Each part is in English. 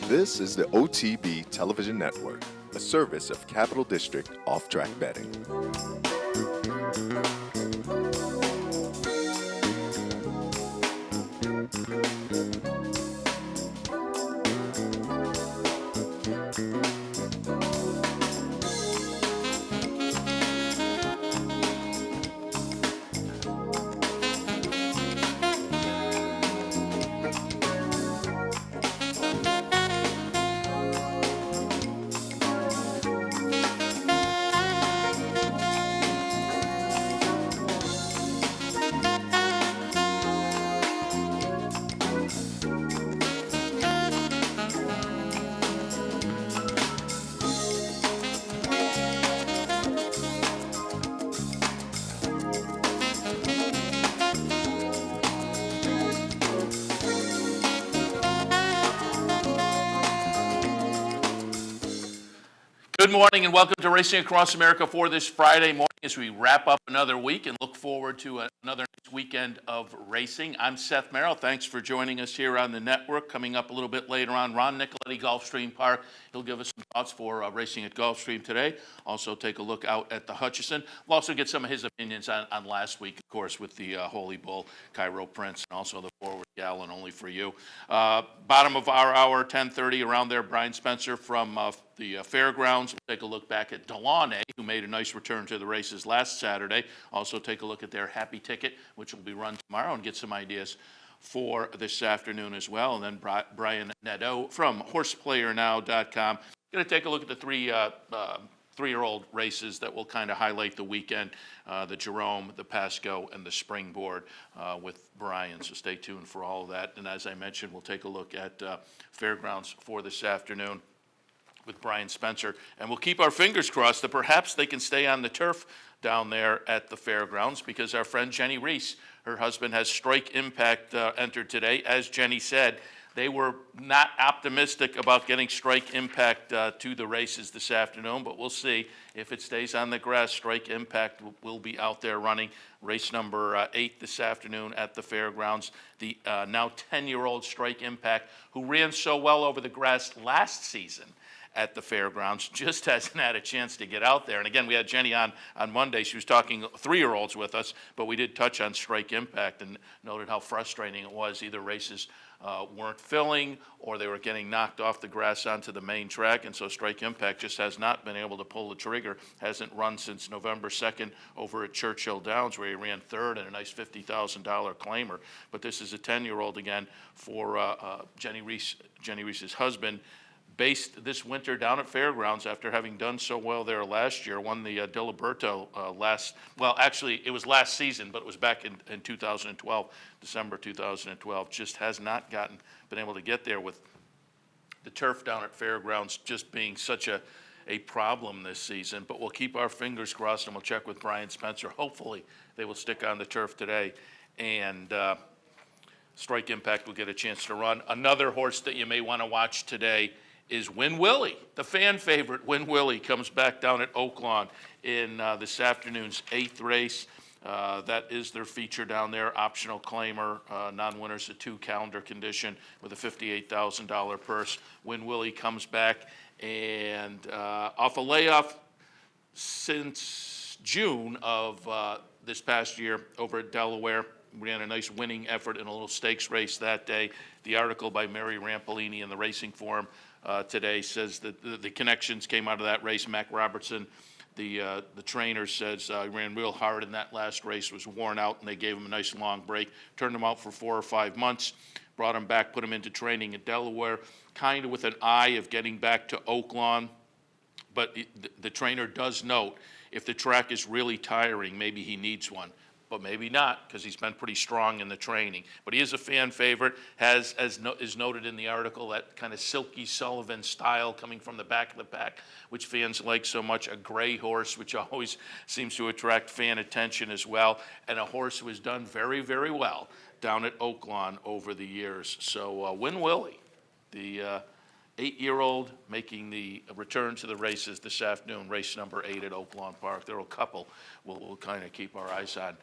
This is the OTB Television Network, a service of Capital District Off-Track Betting. Good morning and welcome to Racing Across America for this Friday morning as we wrap up another week and look forward to another weekend of racing. I'm Seth Merrill. Thanks for joining us here on the network. Coming up a little bit later on, Ron Nicoletti, Gulfstream Park. He'll give us some thoughts for racing at Gulfstream today. Also take a look out at the Hutchison. We'll also get some of his opinions on last week, of course, with the Holy Bull, Cairo Prince, and also the Forward Gallon Only for You. Bottom of our hour, 10:30, around there, Brian Spencer from the fairgrounds. We'll take a look back at Delaunay, who made a nice return to the races last Saturday. Also take a look at their Happy Ticket, which will be run tomorrow, and get some ideas for this afternoon as well. And then Brian Nadeau from horseplayernow.com. Going to take a look at the three-year-old races that will kind of highlight the weekend, the Jerome, the Pasco, and the Springboard with Brian. So stay tuned for all of that. And as I mentioned, we'll take a look at fairgrounds for this afternoon with Brian Spencer. And we'll keep our fingers crossed that perhaps they can stay on the turf down there at the fairgrounds, because our friend Jenny Reese, her husband, has Strike Impact entered today. As Jenny said, they were not optimistic about getting Strike Impact to the races this afternoon, but we'll see. If it stays on the grass, Strike Impact will be out there running race number 8 this afternoon at the fairgrounds. The now 10-year-old Strike Impact, who ran so well over the grass last season at the fairgrounds, just hasn't had a chance to get out there. And again, we had Jenny on Monday. She was talking 3-year-olds with us, but we did touch on Strike Impact and noted how frustrating it was. Either races weren't filling or they were getting knocked off the grass onto the main track. And so Strike Impact just has not been able to pull the trigger. Hasn't run since November 2nd over at Churchill Downs, where he ran third and a nice $50,000 claimer. But this is a 10-year-old again for Jenny Reese's husband, based this winter down at Fairgrounds after having done so well there last year. Won the Diliberto it was last season, but it was back in 2012, December 2012. Just has not been able to get there with the turf down at Fairgrounds just being such a problem this season. But we'll keep our fingers crossed and we'll check with Brian Spencer. Hopefully they will stick on the turf today, and Strike Impact will get a chance to run. Another horse that you may want to watch today is Win Willie. The fan favorite, Win Willie, comes back down at Oaklawn in this afternoon's 8th race. That is their feature down there, optional claimer, non-winners at 2 calendar condition with a $58,000 purse. Win Willie comes back and off a layoff since June of this past year over at Delaware. Ran a nice winning effort in a little stakes race that day. The article by Mary Rampolini in the Racing Forum today says that the connections came out of that race. Mac Robertson, the trainer, says he ran real hard in that last race, was worn out, and they gave him a nice long break. Turned him out for 4 or 5 months, brought him back, put him into training at Delaware, kind of with an eye of getting back to Oaklawn. But the trainer does note, if the track is really tiring, maybe he needs one. But maybe not, because he's been pretty strong in the training. But he is a fan favorite, is noted in the article, that kind of Silky Sullivan style coming from the back of the pack, which fans like so much. A gray horse, which always seems to attract fan attention as well. And a horse who has done very, very well down at Oaklawn over the years. So Win Willie, the 8-year-old making the return to the races this afternoon, race number 8 at Oaklawn Park. There are a couple we'll kind of keep our eyes on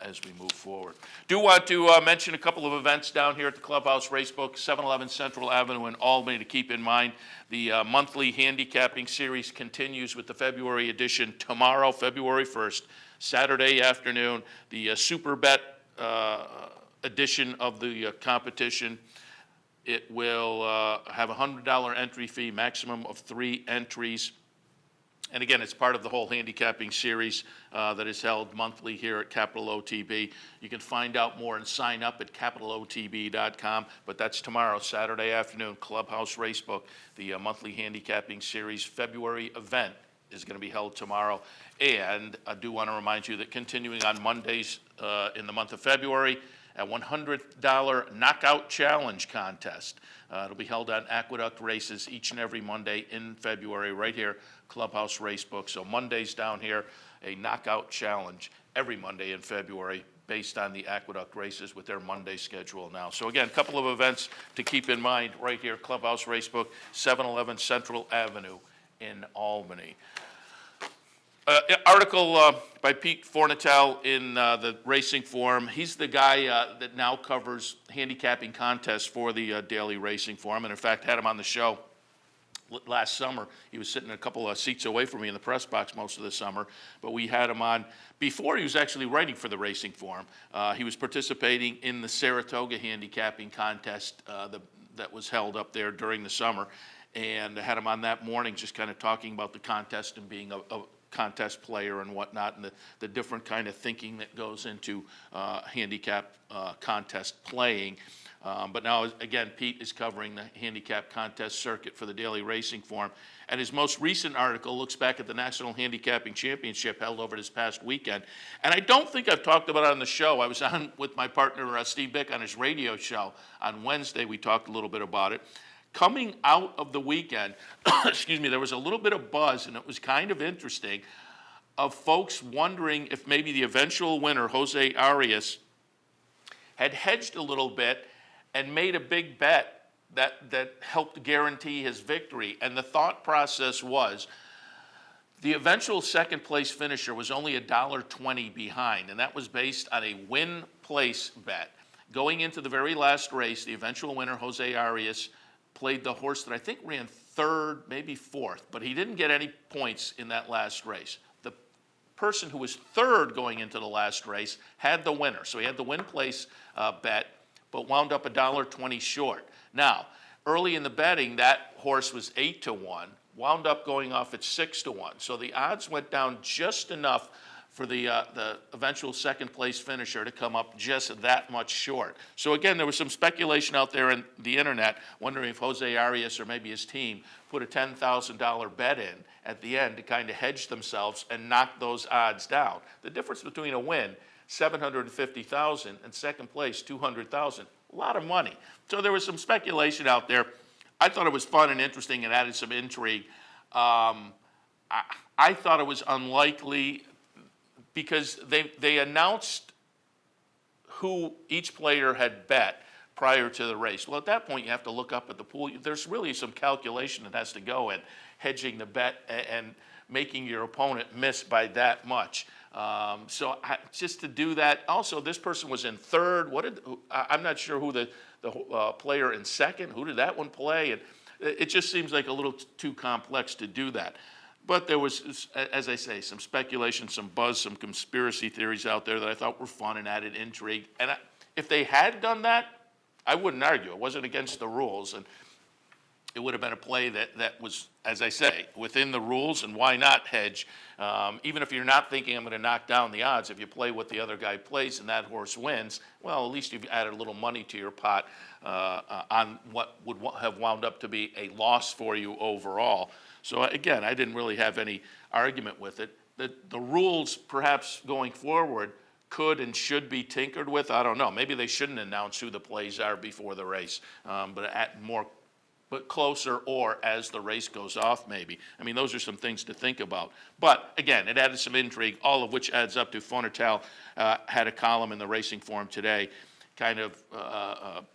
as we move forward. Do want to mention a couple of events down here at the Clubhouse Racebook, 711 Central Avenue in Albany to keep in mind. The monthly handicapping series continues with the February edition tomorrow, February 1st, Saturday afternoon. The Super Bet edition of the competition. It will have a $100 entry fee, maximum of 3 entries. And again, it's part of the whole handicapping series that is held monthly here at Capital OTB. You can find out more and sign up at capitalotb.com. But that's tomorrow, Saturday afternoon, Clubhouse Racebook, the monthly handicapping series February event is going to be held tomorrow. And I do want to remind you that continuing on Mondays in the month of February, a $100 Knockout Challenge contest. It'll be held on Aqueduct Races each and every Monday in February, right here, Clubhouse Racebook. So Mondays down here, a Knockout Challenge every Monday in February based on the Aqueduct Races with their Monday schedule now. So again, a couple of events to keep in mind right here, Clubhouse Racebook, 711 Central Avenue in Albany. Article by Pete Fornatale in the Racing Forum. He's the guy that now covers handicapping contests for the Daily Racing Forum, and in fact had him on the show last summer. He was sitting a couple of seats away from me in the press box most of the summer, but we had him on before he was actually writing for the Racing Forum. He was participating in the Saratoga handicapping contest that was held up there during the summer, and I had him on that morning just kind of talking about the contest and being a contest player and whatnot, and the different kind of thinking that goes into handicap contest playing. But now, again, Pete is covering the handicap contest circuit for the Daily Racing Forum. And his most recent article looks back at the National Handicapping Championship held over this past weekend. And I don't think I've talked about it on the show. I was on with my partner, Steve Bick, on his radio show on Wednesday. We talked a little bit about it. Coming out of the weekend, excuse me, there was a little bit of buzz, and it was kind of interesting, of folks wondering if maybe the eventual winner, Jose Arias, had hedged a little bit and made a big bet that helped guarantee his victory. And the thought process was the eventual second place finisher was only $1.20 behind, and that was based on a win place bet. Going into the very last race, the eventual winner, Jose Arias, played the horse that I think ran third, maybe fourth, but he didn't get any points in that last race. The person who was third going into the last race had the winner. So he had the win place bet, but wound up $1.20 short. Now, early in the betting, that horse was 8-1, wound up going off at 6-1. So the odds went down just enough for the eventual second place finisher to come up just that much short. So again, there was some speculation out there in the internet wondering if Jose Arias or maybe his team put a $10,000 bet in at the end to kind of hedge themselves and knock those odds down. The difference between a win, $750,000, and second place, $200,000, a lot of money. So there was some speculation out there. I thought it was fun and interesting and added some intrigue. I thought it was unlikely because they announced who each player had bet prior to the race. Well, at that point, you have to look up at the pool. There's really some calculation that has to go in, hedging the bet and making your opponent miss by that much. So just to do that, also, this person was in third. I'm not sure who the player in second, who did that one play? And it just seems like a little too complex to do that. But there was, as I say, some speculation, some buzz, some conspiracy theories out there that I thought were fun and added intrigue. And if they had done that, I wouldn't argue. It wasn't against the rules. And it would have been a play that was, as I say, within the rules. And why not hedge? Even if you're not thinking I'm going to knock down the odds, if you play what the other guy plays and that horse wins, well, at least you've added a little money to your pot on what would have wound up to be a loss for you overall. So again, I didn't really have any argument with it. The rules, perhaps going forward, could and should be tinkered with. I don't know. Maybe they shouldn't announce who the plays are before the race, but closer or as the race goes off, maybe. I mean, those are some things to think about. But again, it added some intrigue, all of which adds up to Fornatale had a column in the Racing Forum today, kind of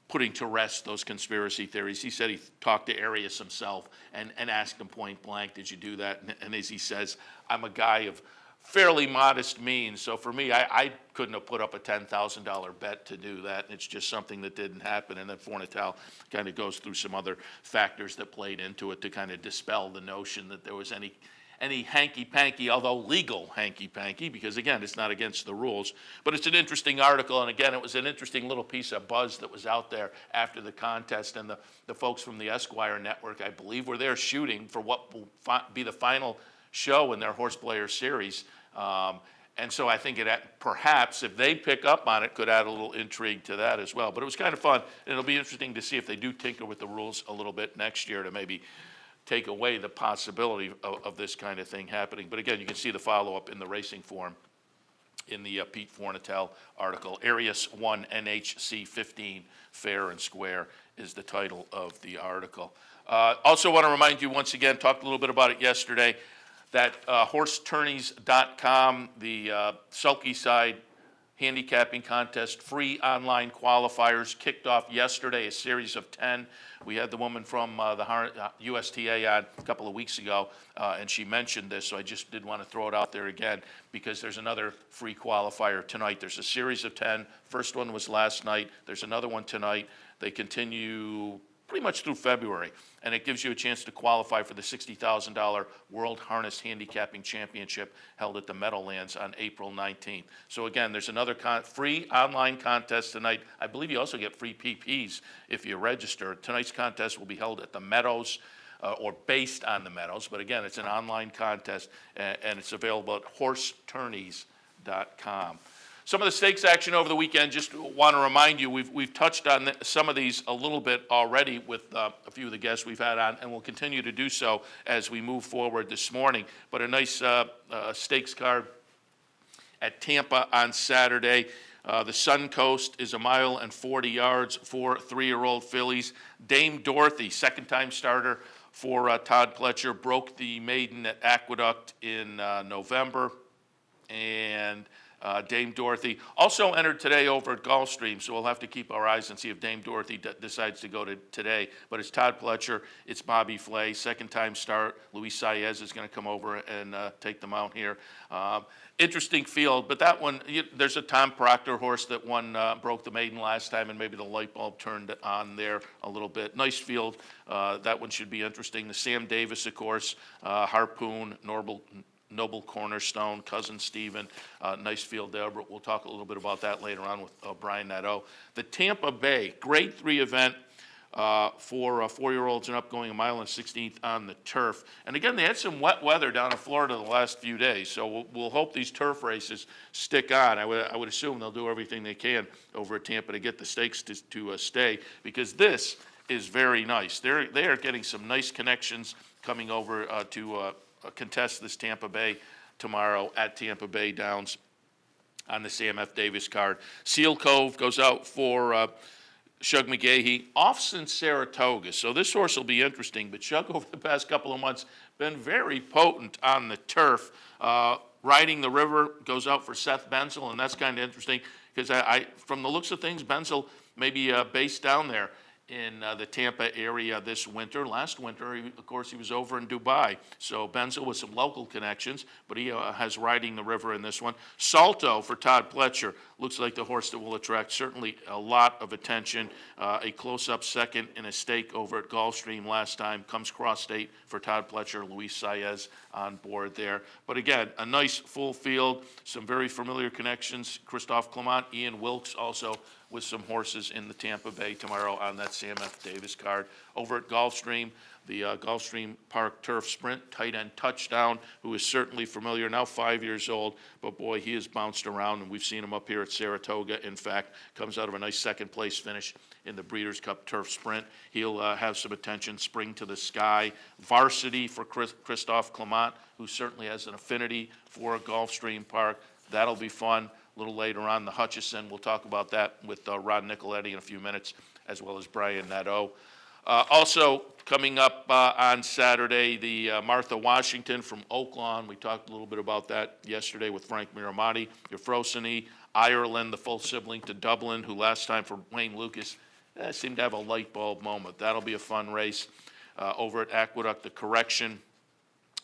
putting to rest those conspiracy theories. He said he talked to Arias himself and asked him point blank, did you do that? And as he says, I'm a guy of fairly modest means. So for me, I couldn't have put up a $10,000 bet to do that. And it's just something that didn't happen. And then Fornatale kind of goes through some other factors that played into it to kind of dispel the notion that there was any hanky-panky, although legal hanky-panky, because again, it's not against the rules. But it's an interesting article, and again, it was an interesting little piece of buzz that was out there after the contest, and the folks from the Esquire Network, I believe, were there shooting for what will be the final show in their Horse Player series. And so I think perhaps, if they pick up on it, could add a little intrigue to that as well. But it was kind of fun, and it'll be interesting to see if they do tinker with the rules a little bit next year to maybe take away the possibility of this kind of thing happening. But again, you can see the follow-up in the Racing Form in the Pete Fornatale article. Arias 1 NHC 15, Fair and Square is the title of the article. Also want to remind you once again, talked a little bit about it yesterday, that horsetourneys.com, the sulky side handicapping contest, free online qualifiers, kicked off yesterday, a series of 10. We had the woman from the USTA on a couple of weeks ago, and she mentioned this, so I just did want to throw it out there again, because there's another free qualifier tonight. There's a series of 10. First one was last night. There's another one tonight. They continue pretty much through February, and it gives you a chance to qualify for the $60,000 World Harness Handicapping Championship held at the Meadowlands on April 19th. So again, there's another free online contest tonight. I believe you also get free PPs if you register. Tonight's contest will be held at the Meadows, or based on the Meadows, but again, it's an online contest, and it's available at horsetourneys.com. Some of the stakes action over the weekend, just want to remind you, we've touched on some of these a little bit already with a few of the guests we've had on, and we'll continue to do so as we move forward this morning. But a nice stakes card at Tampa on Saturday. The Suncoast is 1 mile and 40 yards for 3-year-old fillies. Dame Dorothy, second-time starter for Todd Pletcher, broke the maiden at Aqueduct in November, and Dame Dorothy also entered today over at Gulfstream, so we'll have to keep our eyes and see if Dame Dorothy decides to go to today. But it's Todd Pletcher, it's Bobby Flay, second-time start. Luis Saez is going to come over and take the mount here. Interesting field, but that one, there's a Tom Proctor horse that broke the maiden last time, and maybe the light bulb turned on there a little bit. Nice field. That one should be interesting. The Sam Davis, of course, Harpoon, Noble Cornerstone, Cousin Stephen, nice field there, but we'll talk a little bit about that later on with Brian Nadeau. The Tampa Bay Grade 3 event for 4-year-olds and up, going 1 mile and 16th on the turf. And again, they had some wet weather down in Florida the last few days, so we'll hope these turf races stick on. I would assume they'll do everything they can over at Tampa to get the stakes to stay, because this is very nice. They are getting some nice connections coming over to contest this Tampa Bay tomorrow at Tampa Bay Downs on the Sam F. Davis card. Seal Cove goes out for Shug McGahee, Offson Saratoga. So this horse will be interesting, but Shug over the past couple of months been very potent on the turf. Riding the River goes out for Seth Benzel, and that's kind of interesting because I from the looks of things, Benzel may be based down there in the Tampa area this winter. Last winter, of course, he was over in Dubai. So Benzel with some local connections, but he has Riding the River in this one. Salto for Todd Pletcher looks like the horse that will attract certainly a lot of attention. A close-up second in a stake over at Gulfstream last time. Comes cross-state for Todd Pletcher, Luis Saez on board there. But again, a nice full field, some very familiar connections. Christophe Clement, Ian Wilkes also with some horses in the Tampa Bay tomorrow on that Sam F. Davis card. Over at Gulfstream, the Gulfstream Park Turf Sprint, tight end Touchdown, who is certainly familiar, now 5 years old, but boy, he has bounced around, and we've seen him up here at Saratoga. In fact, comes out of a nice second place finish in the Breeders' Cup Turf Sprint. He'll have some attention. Spring to the Sky, Varsity for Christophe Clement, who certainly has an affinity for Gulfstream Park. That'll be fun. A little later on, the Hutchison, we'll talk about that with Rod Nicoletti in a few minutes, as well as Brian Nadeau. Also coming up on Saturday, the Martha Washington from Oaklawn. We talked a little bit about that yesterday with Frank Miramati. Euphrosyne, Ireland, the full sibling to Dublin, who last time for Wayne Lucas seem to have a light bulb moment. That'll be a fun race over at Aqueduct. The correction,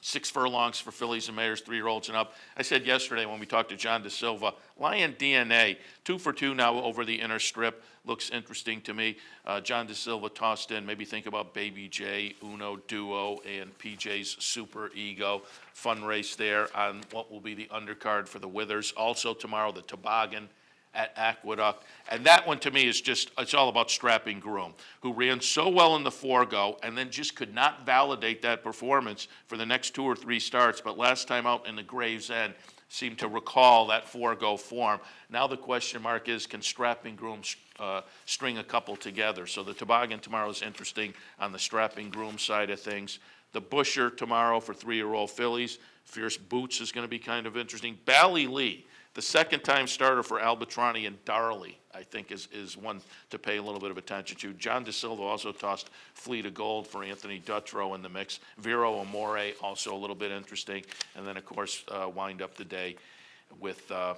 6 furlongs for fillies and mares, 3-year-olds and up. I said yesterday when we talked to John DeSilva, Lion DNA, 2 for 2 now over the inner strip. Looks interesting to me. John DeSilva tossed in, maybe think about Baby J, Uno Duo, and PJ's Super Ego. Fun race there on what will be the undercard for the Withers. Also tomorrow, the Toboggan at Aqueduct. And that one to me is just, it's all about Strapping Groom, who ran so well in the Forego and then just could not validate that performance for the next 2 or 3 starts. But last time out in the Gravesend, seemed to recall that Forego form. Now the question mark is, can Strapping Groom string a couple together? So the Toboggan tomorrow is interesting on the Strapping Groom side of things. The Busher tomorrow for 3-year-old fillies. Fierce Boots is going to be kind of interesting. Bally Lee, the second-time starter for Albatrani and Darley, I think is one to pay a little bit of attention to. John DeSilva also tossed Fleet of Gold for Anthony Dutrow in the mix. Vero Amore, also a little bit interesting. And then, of course, wind up the day with the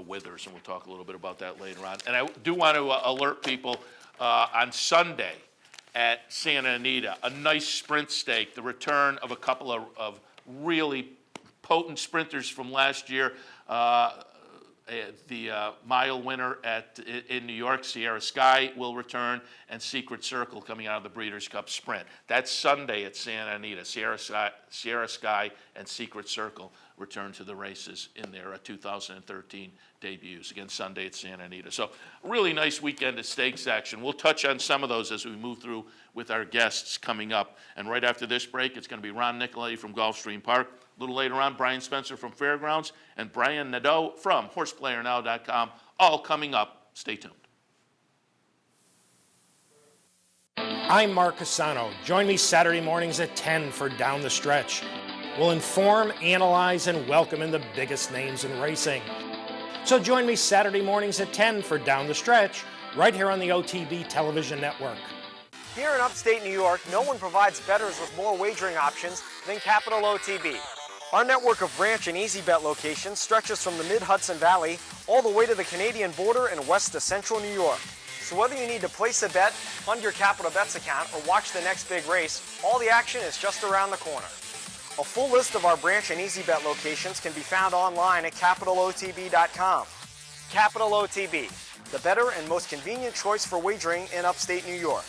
Withers, and we'll talk a little bit about that later on. And I do want to alert people on Sunday at Santa Anita, a nice sprint stake, the return of a couple of really potent sprinters from last year. The mile winner in New York, Sierra Sky, will return, and Secret Circle coming out of the Breeders' Cup Sprint. That's Sunday at Santa Anita. Sierra Sky and Secret Circle return to the races in their 2013 debuts. Again, Sunday at Santa Anita. So really nice weekend of stakes action. We'll touch on some of those as we move through with our guests coming up. And right after this break, it's going to be Ron Nicoletti from Gulfstream Park. A little later on, Brian Spencer from Fairgrounds and Brian Nadeau from HorsePlayerNow.com, all coming up. Stay tuned. I'm Mark Cassano. Join me Saturday mornings at 10 for Down the Stretch. We'll inform, analyze, and welcome in the biggest names in racing. So join me Saturday mornings at 10 for Down the Stretch, right here on the OTB Television Network. Here in upstate New York, no one provides bettors with more wagering options than Capital OTB. Our network of branch and easy bet locations stretches from the mid-Hudson Valley all the way to the Canadian border and west to central New York. So whether you need to place a bet, fund your Capital Bets account, or watch the next big race, all the action is just around the corner. A full list of our branch and easy bet locations can be found online at CapitalOTB.com. Capital OTB, the better and most convenient choice for wagering in upstate New York.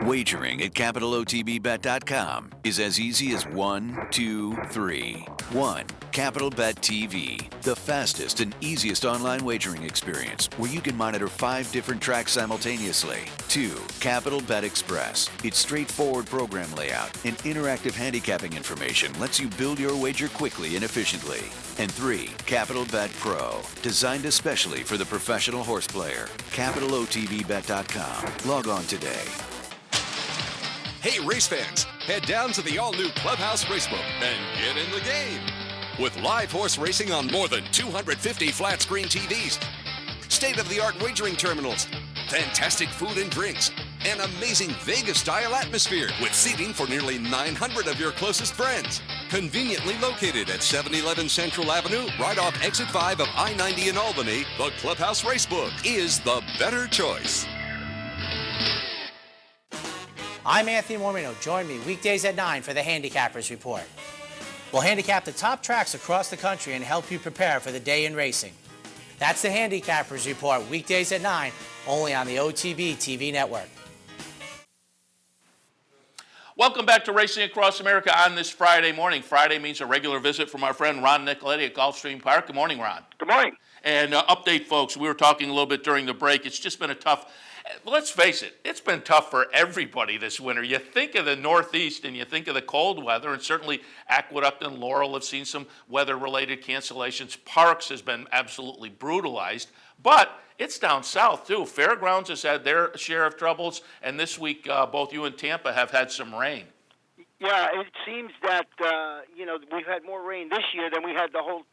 Wagering at CapitalOTBBet.com is as easy as 1, 2, 3. 1. Capital Bet TV, the fastest and easiest online wagering experience where you can monitor 5 different tracks simultaneously. 2. Capital Bet Express. Its straightforward program layout and interactive handicapping information lets you build your wager quickly and efficiently. And 3. Capital Bet Pro, designed especially for the professional horse player. CapitalOTBBet.com. Log on today. Hey, race fans, head down to the all-new Clubhouse Racebook and get in the game. With live horse racing on more than 250 flat-screen TVs, state-of-the-art wagering terminals, fantastic food and drinks, an amazing Vegas-style atmosphere with seating for nearly 900 of your closest friends. Conveniently located at 711 Central Avenue, right off Exit 5 of I-90 in Albany, the Clubhouse Racebook is the better choice. I'm Anthony Mormino. Join me weekdays at 9 for the Handicappers Report. We'll handicap the top tracks across the country and help you prepare for the day in racing. That's the Handicappers Report, weekdays at 9, only on the OTB TV network. Welcome back to Racing Across America on this Friday morning. Friday means a regular visit from our friend Ron Nicoletti at Gulfstream Park. Good morning, Ron. Good morning. And update, folks, we were talking a little bit during the break. It's just been a tough, let's face it, it's been tough for everybody this winter. You think of the Northeast and you think of the cold weather, and certainly Aqueduct and Laurel have seen some weather-related cancellations. Parks has been absolutely brutalized, but it's down south, too. Fairgrounds has had their share of troubles, and this week both you and Tampa have had some rain. Yeah, it seems that we've had more rain this year than we had the whole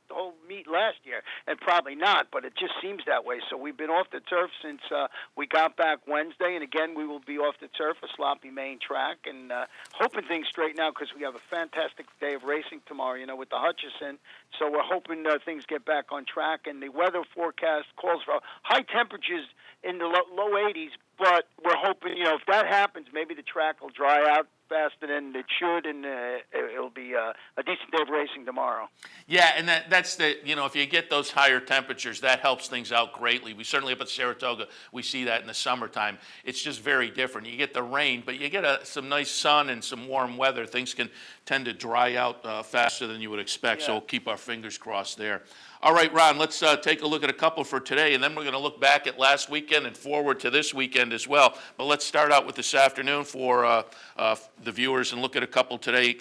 meet last year, and probably not, but it just seems that way. So we've been off the turf since we got back Wednesday, and again we will be off the turf, a sloppy main track, and hoping things straighten out because we have a fantastic day of racing tomorrow, with the Hutchison. So we're hoping things get back on track, and the weather forecast calls for high temperatures in the low 80s But we're hoping, if that happens, maybe the track will dry out faster than it should, and it'll be a decent day of racing tomorrow. Yeah, and that's the, if you get those higher temperatures, that helps things out greatly. We certainly up at Saratoga, we see that in the summertime. It's just very different. You get the rain, but you get some nice sun and some warm weather. Things can tend to dry out faster than you would expect, so we'll keep our fingers crossed there. All right, Ron, let's take a look at a couple for today, and then we're going to look back at last weekend and forward to this weekend as well. But let's start out with this afternoon for the viewers and look at a couple today.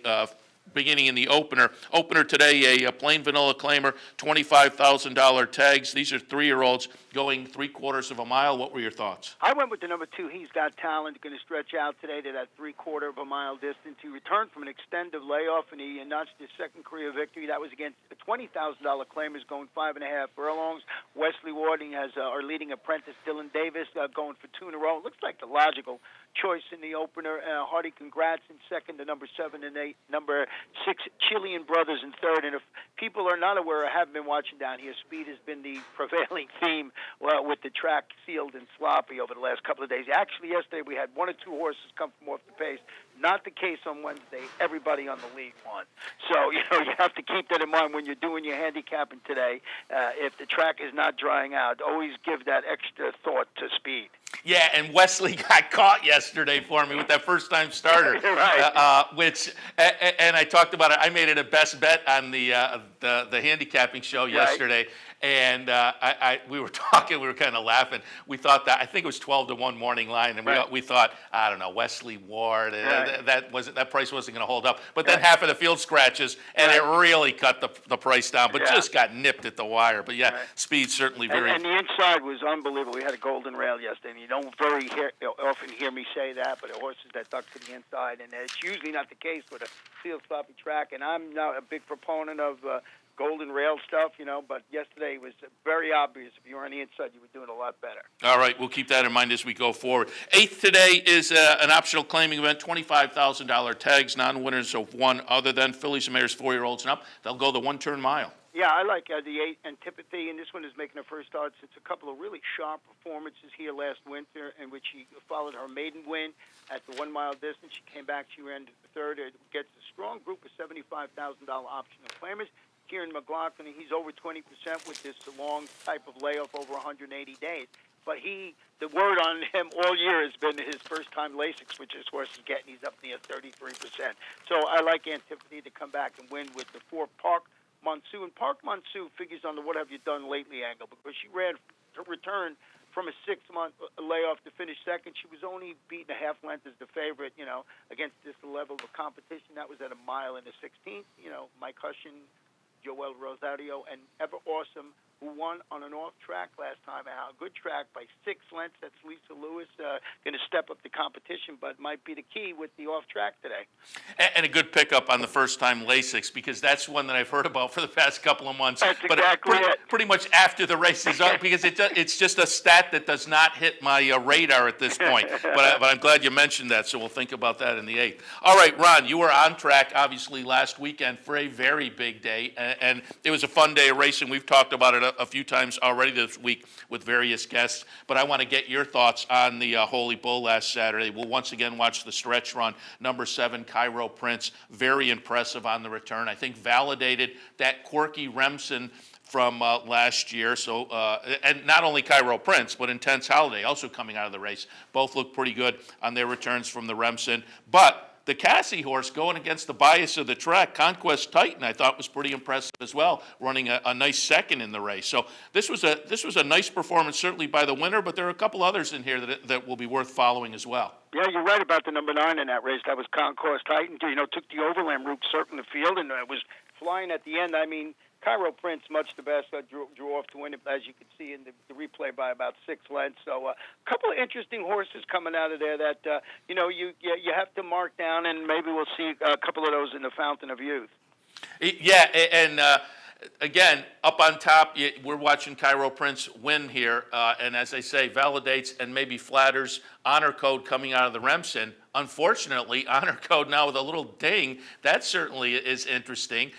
Beginning in the opener. Opener today, a plain vanilla claimer, $25,000 tags. These are 3-year-olds going 3/4 of a mile. What were your thoughts? I went with the number 2. He's Got Talent. Going to stretch out today to that 3/4 of a mile distance. He returned from an extended layoff, and he notched his second career victory. That was against the $20,000 claimers going 5.5 furlongs. Wesley Warding has our leading apprentice, Dylan Davis, going for 2 in a row. It looks like the logical choice in the opener. Hardy, congrats in second to number 7 and 8. Number 6, Chilean Brothers in third. And if people are not aware or haven't been watching down here, speed has been the prevailing theme with the track sealed and sloppy over the last couple of days. Actually, yesterday we had 1 or 2 horses come from off the pace. Not the case on Wednesday. Everybody on the league won. So, you have to keep that in mind when you're doing your handicapping today. If the track is not drying out, always give that extra thought to speed. Yeah, and Wesley got caught yesterday for me with that first-time starter. Right. And I talked about it. I made it a best bet on the handicapping show yesterday. And we were talking, we were kind of laughing. We thought I think it was 12-1 morning line, and we thought, I don't know, Wesley Ward, that price wasn't going to hold up. But then half of the field scratches, and it really cut the price down, but just got nipped at the wire. But speed certainly very. And the inside was unbelievable. We had a golden rail yesterday, and you don't very often hear me say that, but the horses that duck to the inside, and it's usually not the case with a field sloppy track. And I'm not a big proponent of golden rail stuff, but yesterday was very obvious. If you were on the inside, you were doing a lot better. All right, we'll keep that in mind as we go forward. 8th today is an optional claiming event, $25,000 tags, non-winners of 1 other than Fillies and Mares 4-year-olds and up. They'll go the 1-turn mile. Yeah, I like the 8 Antipathy, and this one is making her first start since a couple of really sharp performances here last winter, in which she followed her maiden win at the 1 mile distance. She came back, she ran third. It gets a strong group of $75,000 optional claimers. Kieran McLaughlin, he's over 20% with this long type of layoff over 180 days. But the word on him all year has been his first-time Lasix, which his horse is getting. He's up near 33%. So I like Antipathy to come back and win with the 4 Park Monsoon. Park Monsoon figures on the what have you done lately angle because she ran her return from a 6-month layoff to finish second. She was only beaten a half length as the favorite, against this level of competition. That was at 1 mile and a 16th. Mike Hushin, Joel Rosario, and Ever Awesome, who won on an off track last time. A good track by 6 lengths. That's Lisa Lewis, going to step up the competition, but might be the key with the off track today. And a good pickup on the first time Lasix, because that's one that I've heard about for the past couple of months. That's but exactly pretty much after the race is up, because it's just a stat that does not hit my radar at this point. But I'm glad you mentioned that, so we'll think about that in the 8th. All right, Ron, you were on track, obviously, last weekend for a very big day, and it was a fun day of racing. We've talked about it a few times already this week with various guests, but I want to get your thoughts on the Holy Bull last Saturday. We'll once again watch the stretch run. Number 7, Cairo Prince, very impressive on the return. I think validated that quirky Remsen from last year. So, and not only Cairo Prince, but Intense Holiday also coming out of the race. Both look pretty good on their returns from the Remsen. But the Cassie horse going against the bias of the track, Conquest Titan, I thought was pretty impressive as well, running a nice second in the race. So this was a nice performance, certainly by the winner, but there are a couple others in here that will be worth following as well. Yeah, you're right about the number 9 in that race. That was Conquest Titan. Took the overland route, circling the field, and was flying at the end. I mean, Cairo Prince, much the best, drew off to win it, as you can see in the replay, by about 6 lengths. So a couple of interesting horses coming out of there that, you have to mark down, and maybe we'll see a couple of those in the Fountain of Youth. Yeah, and again, up on top, we're watching Cairo Prince win here, and as I say, validates and maybe flatters Honor Code coming out of the Remsen. Unfortunately, Honor Code now with a little ding. That certainly is interesting.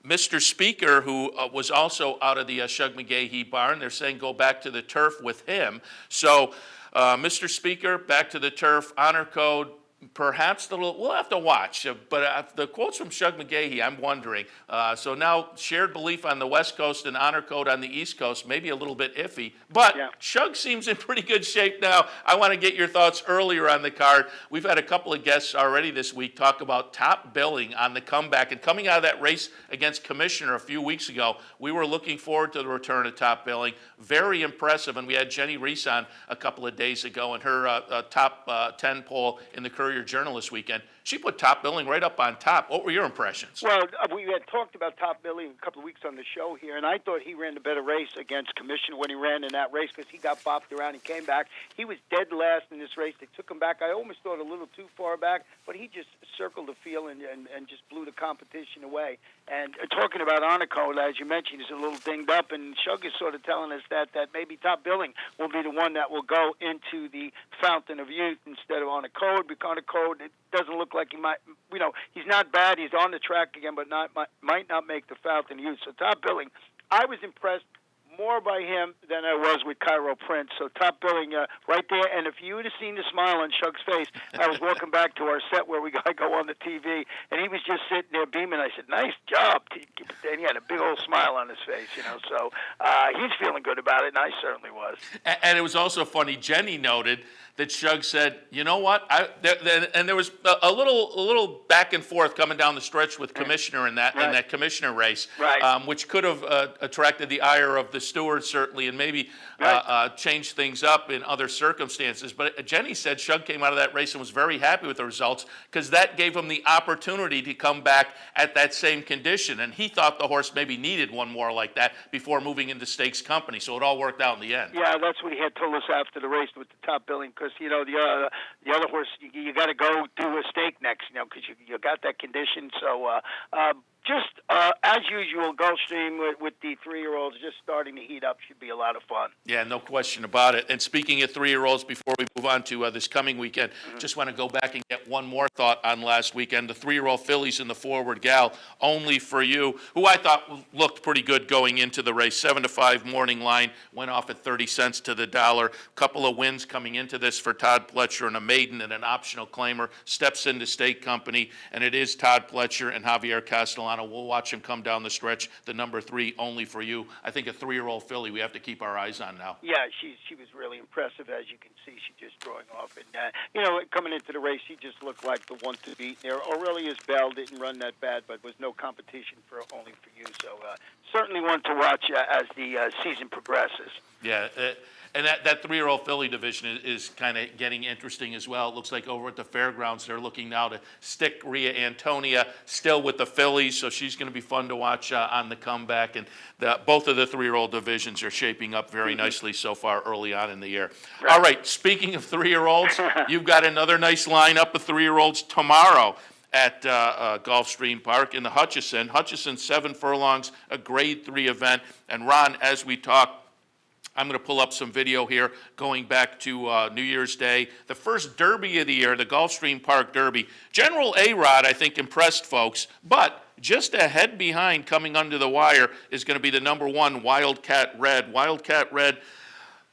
Mr. Speaker, who was also out of the Shug McGahee barn, they're saying go back to the turf with him. So Mr. Speaker, back to the turf, honor code. Perhaps we'll have to watch, but the quotes from Shug McGaughey, I'm wondering. So now shared belief on the West Coast and honor code on the East Coast, maybe a little bit iffy. But Shug seems in pretty good shape now. I want to get your thoughts earlier on the card. We've had a couple of guests already this week talk about top billing on the comeback. And coming out of that race against Commissioner a few weeks ago, we were looking forward to the return of top billing. Very impressive. And we had Jenny Reese on a couple of days ago in her top 10 poll in the Courier Journal this weekend. She put top billing right up on top. What were your impressions? Well, we had talked about top billing a couple of weeks on the show here, and I thought he ran a better race against Commissioner when he ran in that race because he got bopped around. He came back. He was dead last in this race. They took him back. I almost thought a little too far back, but he just circled the field and just blew the competition away. And talking about honor code, as you mentioned, he's a little dinged up, and Shug is sort of telling us that maybe top billing will be the one that will go into the fountain of youth instead of honor code. Because honor code, it doesn't look like he might, he's not bad. He's on the track again, but might not make the fountain of youth. So top billing, I was impressed more by him than I was with Cairo Prince. So top billing right there. And if you would have seen the smile on Shug's face, I was walking back to our set where we go on the TV, and he was just sitting there beaming. I said, "Nice job." And he had a big old smile on his face, So he's feeling good about it, and I certainly was. And it was also funny. Jenny noted that Shug said, "You know what?" And there was a little back and forth coming down the stretch with Commissioner in that Commissioner race, which could have attracted the ire of the stewards certainly, and maybe changed things up in other circumstances. But Jenny said Shug came out of that race and was very happy with the results because that gave him the opportunity to come back at that same condition, and he thought the horse maybe needed one more like that before moving into stakes company. So it all worked out in the end. Yeah, that's what he had told us after the race with the top billing. Because the other horse, you got to go do a stake next, because you got that condition. So just as usual, Gulfstream with the 3-year-olds just starting to heat up should be a lot of fun. Yeah, no question about it. And speaking of 3-year-olds, before we move on to this coming weekend, just want to go back and get one more thought on last weekend. The 3-year-old fillies in the Forward Gal, Only for You, who I thought looked pretty good going into the race. 7-5 morning line, went off at 30 cents to the dollar. Couple of wins coming into this for Todd Pletcher, and a maiden and an optional claimer. Steps into stake company, and it is Todd Pletcher and Javier Castellano. We'll watch him come down the stretch. The number 3, Only for You. I think a 3-year-old filly we have to keep our eyes on now. Yeah, she was really impressive, as you can see. She just drawing off, and coming into the race, she just looked like the one to beat there. Aurelius Bell didn't run that bad, but was no competition for Only for You. So certainly one to watch as the season progresses. Yeah. And that 3-year-old filly division is kind of getting interesting as well. It looks like over at the fairgrounds, they're looking now to stick Rhea Antonia still with the fillies, so she's going to be fun to watch on the comeback. And both of the 3-year-old divisions are shaping up very nicely so far early on in the year. Right. All right, speaking of 3-year-olds, you've got another nice lineup of 3-year-olds tomorrow at Gulfstream Park in the Hutchison. Hutchison 7 furlongs, a Grade 3 event. And Ron, as we talk, I'm going to pull up some video here going back to New Year's Day. The first Derby of the year, the Gulfstream Park Derby. General A-Rod, I think, impressed folks, but just a head behind coming under the wire is going to be the number 1, Wildcat Red. Wildcat Red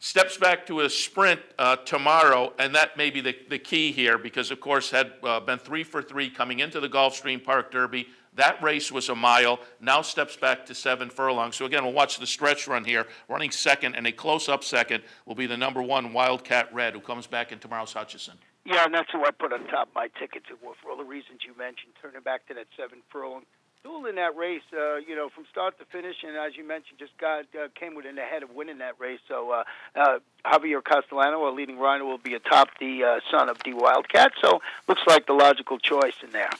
steps back to a sprint tomorrow, and that may be the key here because, of course, had been 3 for 3 coming into the Gulfstream Park Derby. That race was a mile, now steps back to 7 furlongs. So again, we'll watch the stretch run here. Running second, and a close-up second will be the number 1, Wildcat Red, who comes back in tomorrow's Hutchison. Yeah, and that's who I put on top of my ticket for all the reasons you mentioned, turning back to that 7 furlong. Duel in that race, from start to finish, and as you mentioned, just came within ahead of winning that race. So Javier Castellano, our leading rider, will be atop the son of D Wildcat. So looks like the logical choice in there.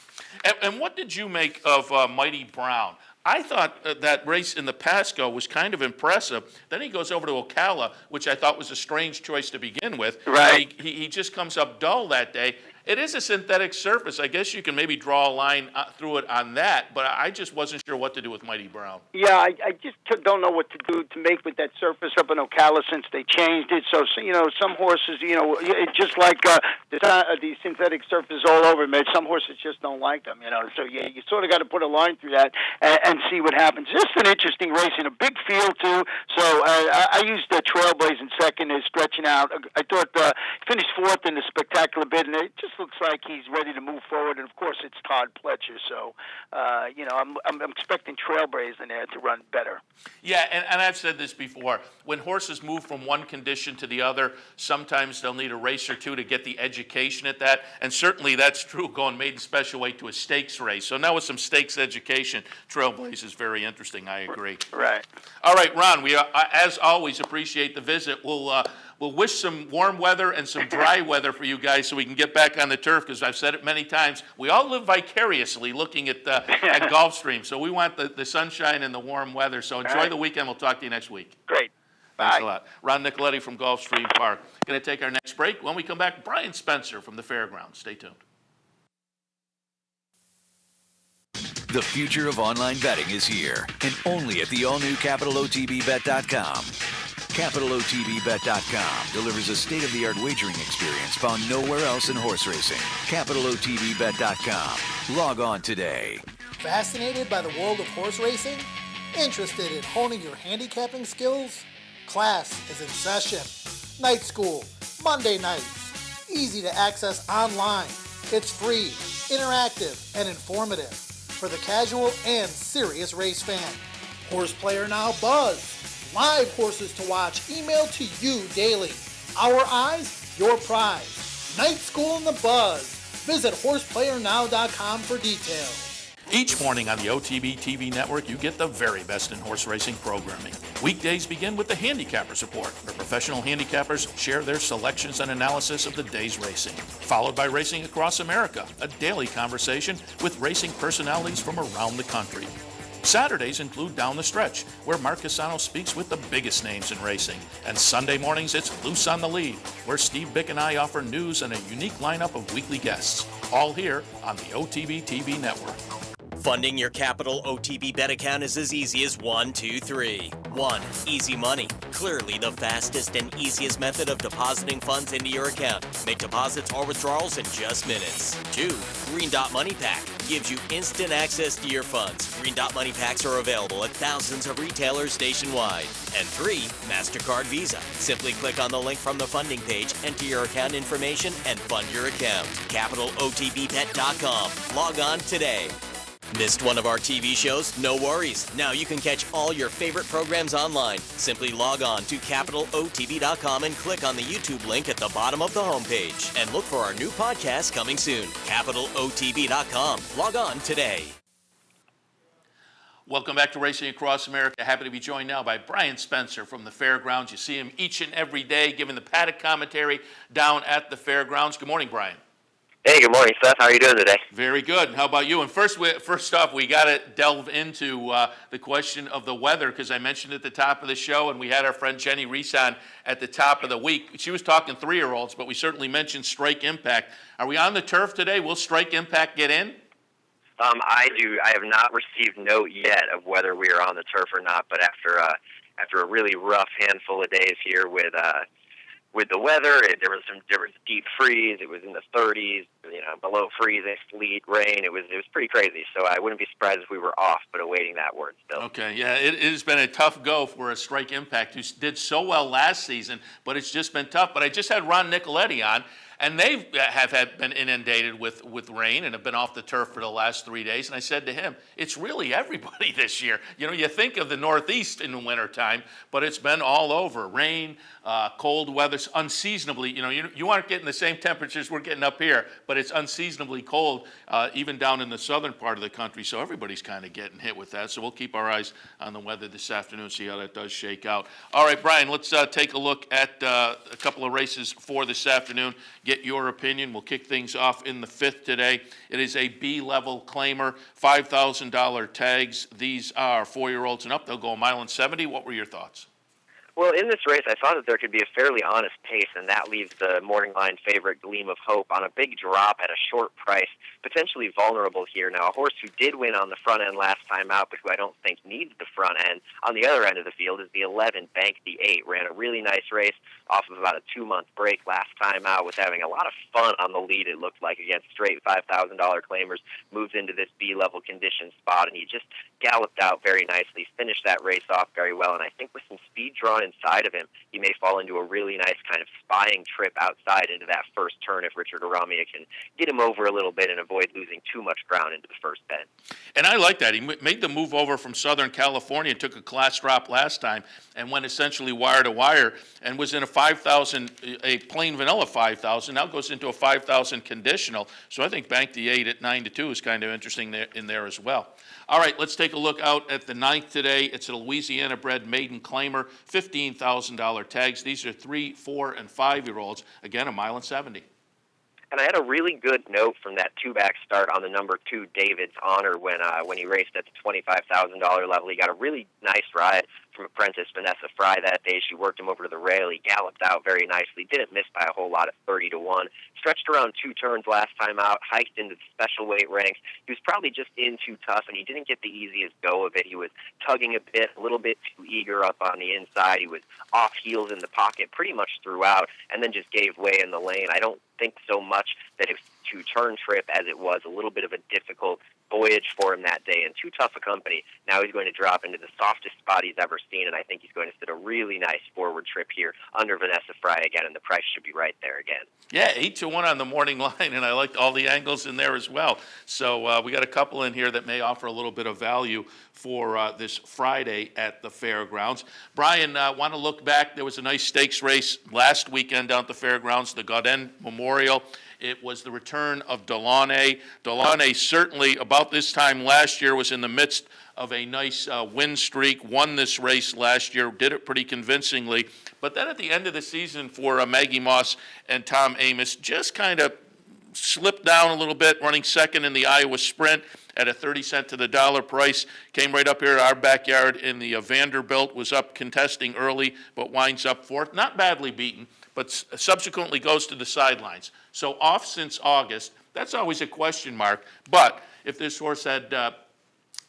And what did you make of Mighty Brown? I thought that race in the Pasco was kind of impressive. Then he goes over to Ocala, which I thought was a strange choice to begin with. Right. He just comes up dull that day. It is a synthetic surface. I guess you can maybe draw a line through it on that, but I just wasn't sure what to do with Mighty Brown. Yeah, I just don't know what to do to make with that surface up in Ocala since they changed it. So some horses, it's just like the synthetic surface all over, man. Some horses just don't like them, So yeah, you sort of got to put a line through that and see what happens. Just an interesting race in a big field too. So I used the Trailblaze in second, is stretching out. I thought finished fourth in the spectacular bid, and it just looks like he's ready to move forward. And of course, it's Todd Pletcher, so I'm expecting Trailblaze in there to run better. Yeah, and I've said this before. When horses move from one condition to the other, sometimes they'll need a race or two to get the education at that. And certainly that's true going maiden special weight to a stakes race. So now with some stakes education, Trailblaze is very interesting. I agree. Right. All right, Ron, we, as always, appreciate the visit. We'll wish some warm weather and some dry weather for you guys so we can get back on the turf, because I've said it many times. We all live vicariously looking at Gulfstream, so we want the sunshine and the warm weather. So enjoy the weekend. We'll talk to you next week. Great. Thanks Bye. a lot. Ron Nicoletti from Gulfstream Park. Going to take our next break. When we come back, Brian Spencer from the Fairgrounds. Stay tuned. The future of online betting is here, and only at the all-new CapitalOTBBet.com. CapitalOTBBet.com delivers a state-of-the-art wagering experience found nowhere else in horse racing. CapitalOTBBet.com. Log on today. Fascinated by the world of horse racing? Interested in honing your handicapping skills? Class is in session. Night school, Monday nights. Easy to access online. It's free, interactive, and informative for the casual and serious race fan. Horse Player Now Buzz. Live horses to watch emailed to you daily. Our eyes, your prize. Night School in the Buzz. Visit horseplayernow.com for details. Each morning on the OTB TV network, you get the very best in horse racing programming. Weekdays begin with the Handicappers Report, where professional handicappers share their selections and analysis of the day's racing. Followed by Racing Across America, a daily conversation with racing personalities from around the country. Saturdays include Down the Stretch, where Mark Casano speaks with the biggest names in racing. And Sunday mornings, it's Loose on the Lead, where Steve Bick and I offer news and a unique lineup of weekly guests. All here on the OTB TV network. Funding your Capital OTB bet account is as easy as 1, 2, 3. 1. Easy Money. Clearly the fastest and easiest method of depositing funds into your account. Make deposits or withdrawals in just minutes. 2. Green Dot Money Pack. Gives you instant access to your funds. Green Dot Money Packs are available at thousands of retailers nationwide. And 3. MasterCard Visa. Simply click on the link from the funding page, enter your account information, and fund your account. CapitalOTBBet.com. Log on today. Missed one of our TV shows? No worries. Now you can catch all your favorite programs online. Simply log on to CapitalOTB.com and click on the YouTube link at the bottom of the homepage. And look for our new podcast coming soon. CapitalOTB.com. Log on today. Welcome back to Racing Across America. Happy to be joined now by Brian Spencer from the Fairgrounds. You see him each and every day giving the paddock commentary down at the Fairgrounds. Good morning, Brian. Hey, good morning, Seth. How are you doing today? Very good. How about you? And first off, we got to delve into the question of the weather, because I mentioned at the top of the show, and we had our friend Jenny Reese on at the top of the week. She was talking 3-year-olds, but we certainly mentioned Strike Impact. Are we on the turf today? Will Strike Impact get in? I do. I have not received note yet of whether we are on the turf or not, but after a really rough handful of days here with the weather, there was deep freeze. It was in the 30s, below freezing, sleet, rain. It was pretty crazy. So I wouldn't be surprised if we were off, but awaiting that word still. Okay, yeah, it has been a tough go for a Strike Impact, who did so well last season, but it's just been tough. But I just had Ron Nicoletti on, and they have been inundated with rain and have been off the turf for the last 3 days. And I said to him, it's really everybody this year. You think of the Northeast in the wintertime, but it's been all over. Rain, cold weather, unseasonably. You aren't getting the same temperatures we're getting up here, but it's unseasonably cold, even down in the southern part of the country. So everybody's kind of getting hit with that. So we'll keep our eyes on the weather this afternoon, see how that does shake out. All right, Brian, let's take a look at a couple of races for this afternoon. Get your opinion. We'll kick things off in the 5th today. It is a B-level claimer, $5,000 tags. These are 4-year-olds and up. They'll go 1.70 miles. What were your thoughts? Well, in this race, I thought that there could be a fairly honest pace, and that leaves the morning line favorite Gleam of Hope on a big drop at a short price, potentially vulnerable here. Now, a horse who did win on the front end last time out, but who I don't think needs the front end on the other end of the field is the 11, Bank the 8. Ran a really nice race off of about a 2-month break last time out, was having a lot of fun on the lead, it looked like, against straight $5,000 claimers, moves into this B-level condition spot, and he just galloped out very nicely, finished that race off very well, and I think with some speed drawn inside of him, he may fall into a really nice kind of spying trip outside into that first turn if Richard Aramia can get him over a little bit and avoid losing too much ground into the first bend. And I like that. He made the move over from Southern California, took a class drop last time, and went essentially wire to wire, and was in a 5,000, a plain vanilla 5,000. Now goes into a 5,000 conditional. So I think Bank the 8 at 9-2 is kind of interesting in there as well. All right, let's take a look out at the 9th today. It's a Louisiana-bred maiden claimer, $15,000 tags. These are 3, 4, and 5-year-olds. Again, 1.70 miles. And I had a really good note from that two-back start on the number 2, David's Honor, when he raced at the $25,000 level. He got a really nice ride from apprentice Vanessa Fry that day. She worked him over to the rail. He galloped out very nicely. Didn't miss by a whole lot at 30-1. Stretched around 2 turns last time out. Hiked into the special weight ranks. He was probably just in too tough, and he didn't get the easiest go of it. He was tugging a bit, a little bit too eager up on the inside. He was off heels in the pocket pretty much throughout, and then just gave way in the lane. I don't think so much that it was a 2-turn trip as it was a little bit of a difficult voyage for him that day, and too tough a company. Now he's going to drop into the softest spot he's ever seen, and I think he's going to sit a really nice forward trip here under Vanessa Fry again, and the price should be right there again. Yeah, 8-1 on the morning line, and I liked all the angles in there as well. So we got a couple in here that may offer a little bit of value for this Friday at the fairgrounds. Brian, want to look back. There was a nice stakes race last weekend down at the fairgrounds, the Gaudin Memorial. It was the return of Delaunay. Delaunay certainly, about this time last year, was in the midst of a nice win streak, won this race last year, did it pretty convincingly. But then at the end of the season for Maggie Moss and Tom Amoss, just kind of slipped down a little bit, running second in the Iowa Sprint at a 30-cent to the dollar price. Came right up here at our backyard in the Vanderbilt, was up contesting early, but winds up fourth. Not badly beaten, but subsequently goes to the sidelines. So off since August. That's always a question mark. But if this horse had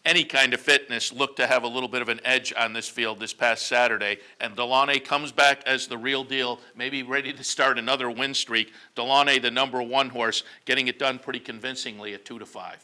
any kind of fitness, looked to have a little bit of an edge on this field this past Saturday, and Delaunay comes back as the real deal, maybe ready to start another win streak. Delaunay, the number 1 horse, getting it done pretty convincingly at 2-5.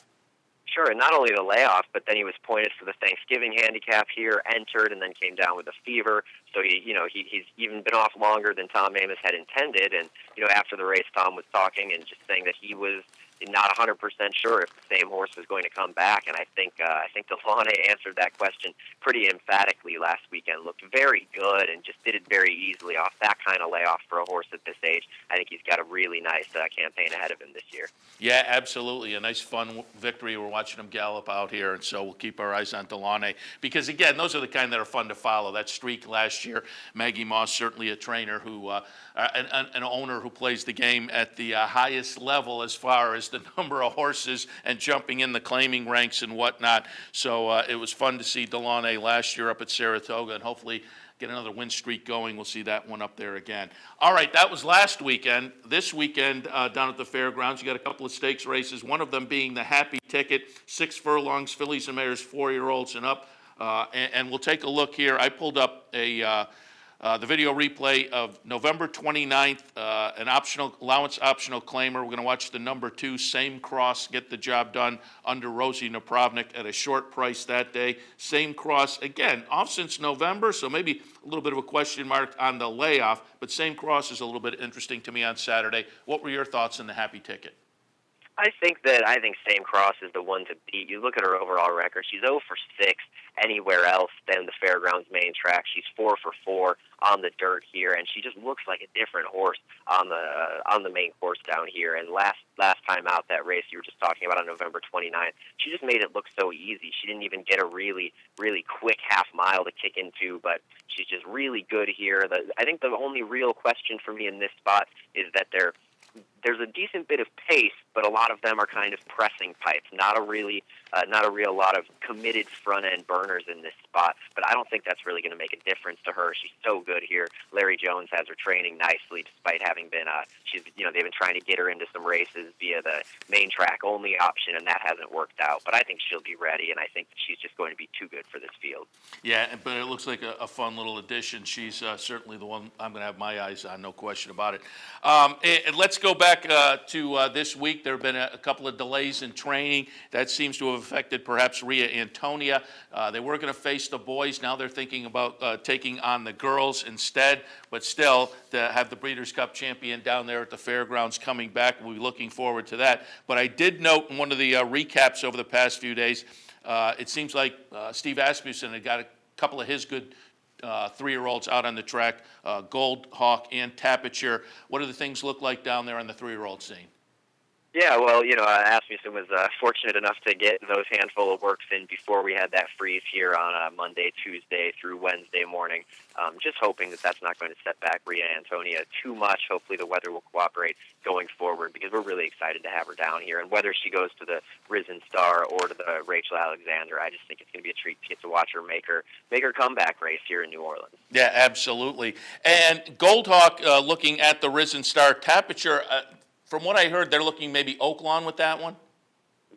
Sure, and not only the layoff, but then he was pointed for the Thanksgiving handicap here, entered, and then came down with a fever. So he's even been off longer than Tom Amoss had intended. And after the race, Tom was talking and just saying that he was not 100% sure if the same horse was going to come back. And I think Delaunay answered that question pretty emphatically last weekend. Looked very good and just did it very easily off that kind of layoff for a horse at this age. I think he's got a really nice campaign ahead of him this year. Yeah, absolutely. A nice, fun victory. We're watching him gallop out here, and so we'll keep our eyes on Delaunay because, again, those are the kind that are fun to follow. That streak last year, Maggie Moss, certainly a trainer who, an owner who plays the game at the highest level as far as the number of horses and jumping in the claiming ranks and whatnot. So it was fun to see Delaunay last year up at Saratoga, and hopefully get another win streak going. We'll see that one up there again. All right, that was last weekend. This weekend down at the fairgrounds, you got a couple of stakes races, one of them being the Happy Ticket, 6 furlongs, fillies and mares, 4-year-olds and up. And we'll take a look here. I pulled up the video replay of November 29th, an allowance optional claimer. We're going to watch the number 2, Same Cross, get the job done under Rosie Napravnik at a short price that day. Same Cross, again, off since November, so maybe a little bit of a question mark on the layoff, but Same Cross is a little bit interesting to me on Saturday. What were your thoughts on the Happy Ticket? I think Same Cross is the one to beat. You look at her overall record; she's 0 for 6 anywhere else than the fairgrounds main track. She's 4 for 4 on the dirt here, and she just looks like a different horse on the main course down here. And last time out, that race you were just talking about on November 29th, she just made it look so easy. She didn't even get a really, really quick half mile to kick into, but she's just really good here. I think the only real question for me in this spot is that there's a decent bit of pace, but a lot of them are kind of pressing pipes. Not a real lot of committed front end burners in this spot. But I don't think that's really going to make a difference to her. She's so good here. Larry Jones has her training nicely, despite having been they've been trying to get her into some races via the main track only option, and that hasn't worked out. But I think she'll be ready, and I think that she's just going to be too good for this field. Yeah, but it looks like a fun little addition. She's certainly the one I'm going to have my eyes on, no question about it. And let's go back to this week. There have been a couple of delays in training. That seems to have affected perhaps Ria Antonia. They were going to face the boys. Now they're thinking about taking on the girls instead. But still, to have the Breeders' Cup champion down there at the fairgrounds coming back, we'll be looking forward to that. But I did note in one of the recaps over the past few days, it seems like Steve Asmussen had got a couple of his good 3-year-olds out on the track, Gold Hawk and Tapiture. What do the things look like down there on the 3-year-old scene? Yeah, well, Asmussen was fortunate enough to get those handful of works in before we had that freeze here on Monday, Tuesday through Wednesday morning. Just hoping that that's not going to set back Ria Antonia too much. Hopefully the weather will cooperate going forward, because we're really excited to have her down here. And whether she goes to the Risen Star or to the Rachel Alexander, I just think it's going to be a treat to get to watch her make her comeback race here in New Orleans. Yeah, absolutely. And Gold Hawk looking at the Risen Star. Tapiture, from what I heard, they're looking maybe Oaklawn with that one?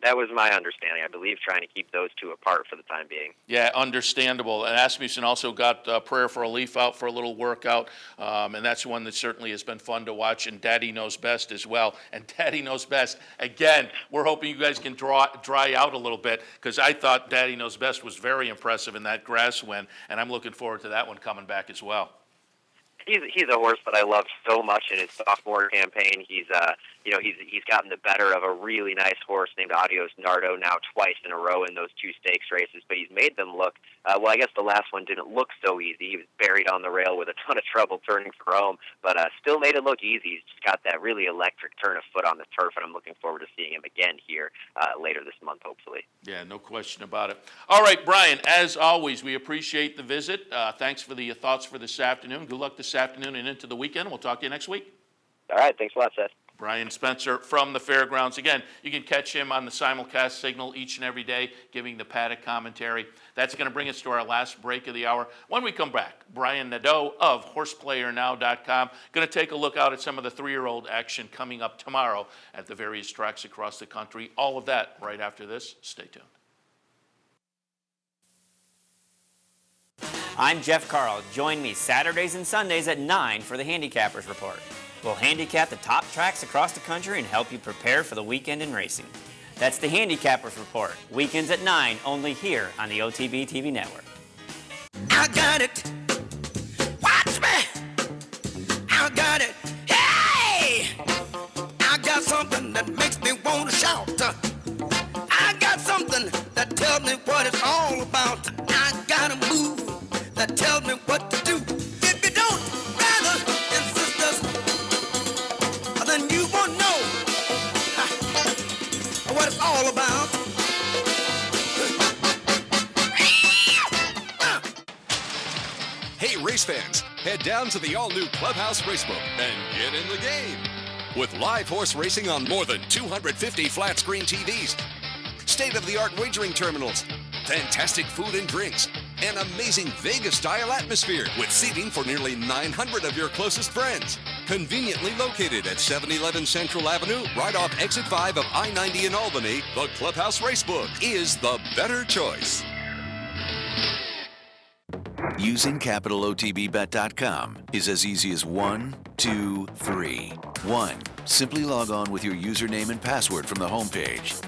That was my understanding. I believe trying to keep those two apart for the time being. Yeah, understandable. And Asmussen also got Prayer for a Leaf out for a little workout, and that's one that certainly has been fun to watch, and Daddy Knows Best as well. And Daddy Knows Best, again, we're hoping you guys can dry out a little bit, because I thought Daddy Knows Best was very impressive in that grass win, and I'm looking forward to that one coming back as well. He's a horse that I love so much in his sophomore campaign. He's gotten the better of a really nice horse named Adios Nardo now twice in a row in those 2 stakes races, but he's made them look, well, I guess the last one didn't look so easy. He was buried on the rail with a ton of trouble turning for home, but still made it look easy. He's just got that really electric turn of foot on the turf, and I'm looking forward to seeing him again here later this month, hopefully. Yeah, no question about it. All right, Brian, as always, we appreciate the visit. Thanks for the thoughts for this afternoon. Good luck this afternoon and into the weekend. We'll talk to you next week. All right, thanks a lot, Seth. Brian Spencer from the fairgrounds. Again, you can catch him on the simulcast signal each and every day, giving the paddock commentary. That's going to bring us to our last break of the hour. When we come back, Brian Nadeau of HorsePlayerNow.com going to take a look out at some of the 3-year-old action coming up tomorrow at the various tracks across the country. All of that right after this. Stay tuned. I'm Jeff Carl. Join me Saturdays and Sundays at 9 for the Handicappers Report. We'll handicap the top tracks across the country and help you prepare for the weekend in racing. That's the Handicappers Report, weekends at 9, only here on the OTB TV network. I got it. Watch me. I got it. Hey! I got something that makes me want to shout. I got something that tells me what it's all about. I got a move that tells me what to do. If you don't, brothers and sisters, then you won't know what it's all about. Hey, race fans, head down to the all-new Clubhouse Racebook and get in the game. With live horse racing on more than 250 flat-screen TVs, state-of-the-art wagering terminals, fantastic food and drinks, an amazing Vegas-style atmosphere with seating for nearly 900 of your closest friends. Conveniently located at 711 Central Avenue, right off Exit 5 of I-90 in Albany, the Clubhouse Racebook is the better choice. Using CapitalOTBBet.com is as easy as 1, 2, 3. 1. Simply log on with your username and password from the homepage.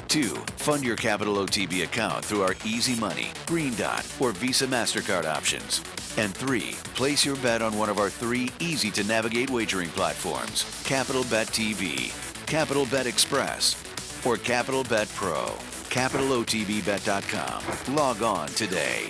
2. Fund your Capital OTB account through our Easy Money, Green Dot, or Visa MasterCard options. And 3. Place your bet on one of our 3 easy-to-navigate wagering platforms, Capital Bet TV, Capital Bet Express, or Capital Bet Pro. CapitalOTBBet.com. Log on today.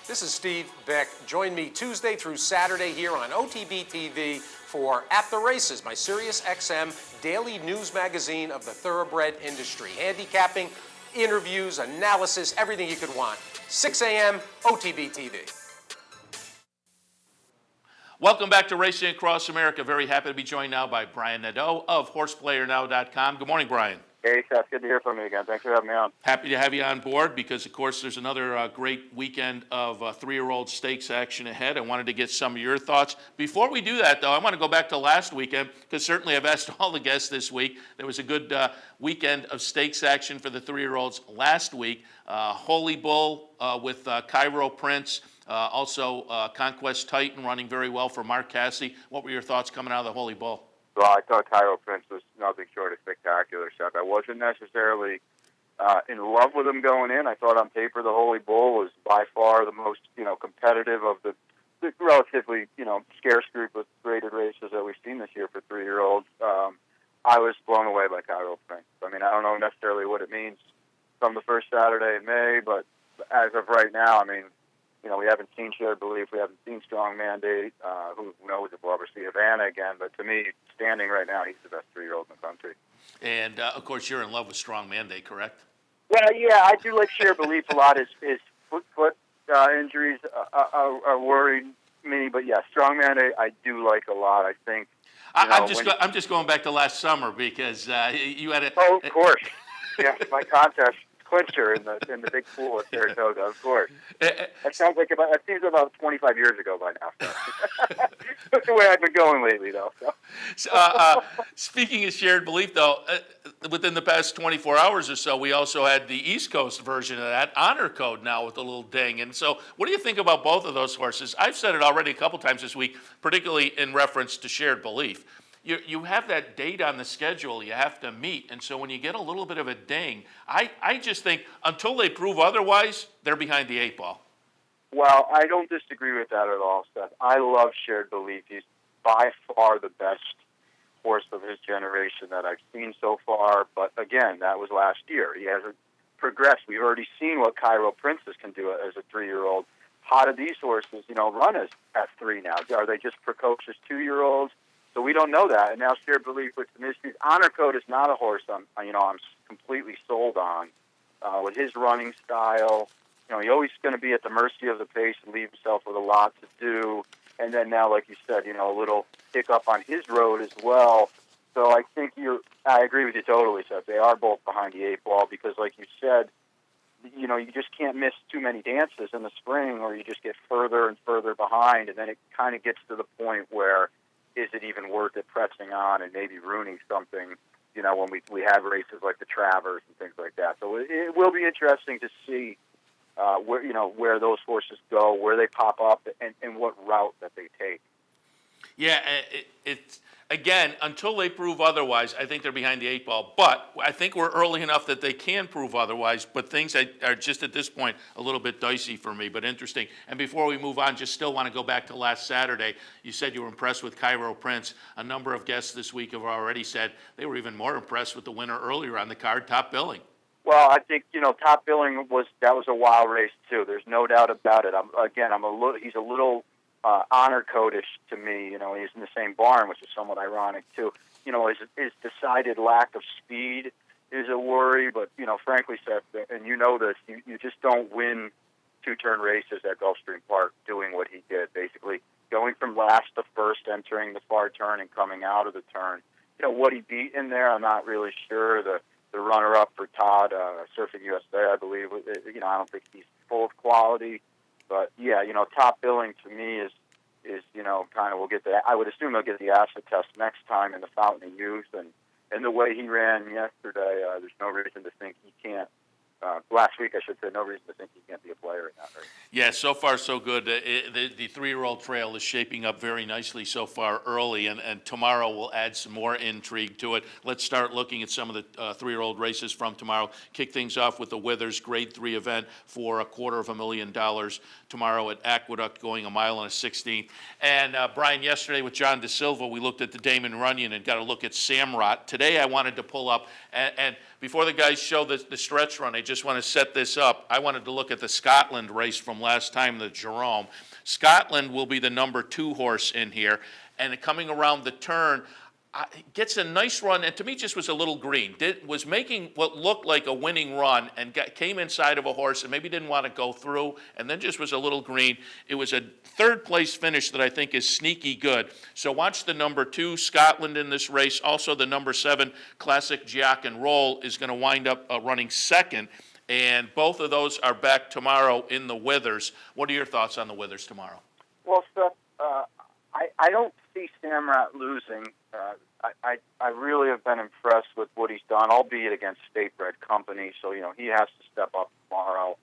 This is Steve Beck. Join me Tuesday through Saturday here on OTB TV for At the Races, my Sirius XM daily news magazine of the thoroughbred industry. Handicapping, interviews, analysis, everything you could want. 6 a.m. OTB TV. Welcome back to Racing Across America. Very happy to be joined now by Brian Nadeau of HorsePlayerNow.com. Good morning, Brian. Hey, Seth. Good to hear from you again. Thanks for having me on. Happy to have you on board because, of course, there's another great weekend of three-year-old stakes action ahead. I wanted to get some of your thoughts. Before we do that, though, I want to go back to last weekend because certainly I've asked all the guests this week. There was a good weekend of stakes action for the three-year-olds last week. Holy Bull with Cairo Prince. Also, Conquest Titan running very well for Mark Cassidy. What were your thoughts coming out of the Holy Bull? Well, I thought Cairo Prince was nothing short of spectacular, Seth. I wasn't necessarily in love with him going in. I thought on paper the Holy Bull was by far the most, competitive of the relatively, scarce group of graded races that we've seen this year for three-year-olds. I was blown away by Cairo Prince. I mean, I don't know necessarily what it means from the first Saturday in May, but as of right now, I mean, we haven't seen Shared Belief. We haven't seen Strong Mandate. Who knows if we'll ever see Havana again. But to me, standing right now, he's the best three-year-old in the country. And, of course, you're in love with Strong Mandate, correct? Well, yeah, I do like Shared Belief a lot. His foot injuries are worrying me. But, yeah, Strong Mandate I do like a lot. I think. I'm just going back to last summer because you had a. Oh, of course. Yeah, my contest clincher in the big pool at Saratoga, of course. That seems about 25 years ago by now. So. That's the way I've been going lately, though. So. Speaking of Shared Belief, though, within the past 24 hours or so, we also had the East Coast version of that, Honor Code, now with a little ding. And so what do you think about both of those horses? I've said it already a couple times this week, particularly in reference to Shared Belief. You have that date on the schedule you have to meet, and so when you get a little bit of a ding, I just think until they prove otherwise, they're behind the eight ball. Well, I don't disagree with that at all, Seth. I love Shared Belief. He's by far the best horse of his generation that I've seen so far, but again, that was last year. He hasn't progressed. We've already seen what Cairo Princess can do as a three-year-old. How do these horses, run as at three now? Are they just precocious two-year-olds? So we don't know that, and now Shared Belief with some issues. Honor Code is not a horse I'm completely sold on. With his running style, he's always going to be at the mercy of the pace and leave himself with a lot to do. And then now, like you said, a little hiccup on his road as well. So I think I agree with you totally, Seth. They are both behind the eight ball because, like you said, you just can't miss too many dances in the spring, or you just get further and further behind, and then it kind of gets to the point where is it even worth it pressing on and maybe ruining something, when we have races like the Travers and things like that. So it will be interesting to see where those horses go, where they pop up, and what route that they take. Yeah, it's again, until they prove otherwise, I think they're behind the eight ball. But I think we're early enough that they can prove otherwise. But things are just at this point a little bit dicey for me, but interesting. And before we move on, just still want to go back to last Saturday. You said you were impressed with Cairo Prince. A number of guests this week have already said they were even more impressed with the winner earlier on the card, Top Billing. Well, I think Top Billing was a wild race too. There's no doubt about it. He's a little Honor Code-ish to me. He's in the same barn, which is somewhat ironic too. His decided lack of speed is a worry, but frankly, Seth, and this, you just don't win two-turn races at Gulfstream Park doing what he did, basically going from last to first, entering the far turn and coming out of the turn. What he beat in there, I'm not really sure. The runner-up for Todd, Surfing USA, I believe. I don't think he's full of quality. But, yeah, Top Billing to me is kind of, we'll get the, I would assume they'll get the acid test next time in the Fountain of Youth. And the way he ran yesterday, there's no reason to think he can't. Last week, I should say, no reason to think he can't be a player in that race. Yeah, so far so good. The three-year-old trail is shaping up very nicely so far early, and tomorrow will add some more intrigue to it. Let's start looking at some of the three-year-old races from tomorrow. Kick things off with the Withers Grade 3 event for $250,000 tomorrow at Aqueduct, going 1 1/16 miles. And Brian, yesterday with John DeSilva, we looked at the Damon Runyon and got a look at Samrot. Today I wanted to pull up, and before the guys show the stretch run, I just want to set this up. I wanted to look at the Scotland race from last time, the Jerome. Scotland will be the number 2 horse in here, and coming around the turn, gets a nice run, and to me just was a little green. Was making what looked like a winning run and came inside of a horse and maybe didn't want to go through, and then just was a little green. It was a third-place finish that I think is sneaky good. So watch the number 2, Scotland, in this race. Also, the number 7, Classic Jack and Roll, is going to wind up running second, and both of those are back tomorrow in the Withers. What are your thoughts on the Withers tomorrow? Well, Seth, I don't see Samrat losing. I really have been impressed with what he's done, albeit against state-bred company, so, he has to step up tomorrow.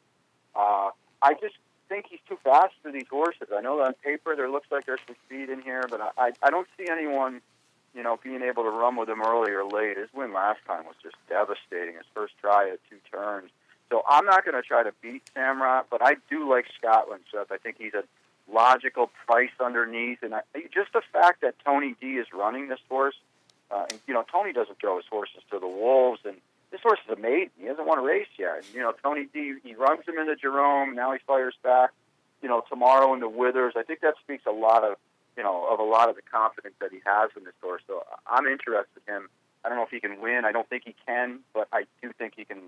I just think he's too fast for these horses. I know that on paper there looks like there's some speed in here, but I don't see anyone, being able to run with him early or late. His win last time was just devastating, his first try at 2 turns. So I'm not going to try to beat Samrat, but I do like Scotland, Seth. I think he's a logical price underneath, and just the fact that Tony D is running this horse, and Tony doesn't throw his horses to the wolves, and this horse is a maiden. He hasn't won a race yet. And, Tony D, he runs him into Jerome. Now he fires back, tomorrow into Withers. I think that speaks a lot of the confidence that he has in this horse. So I'm interested in him. I don't know if he can win. I don't think he can, but I do think he can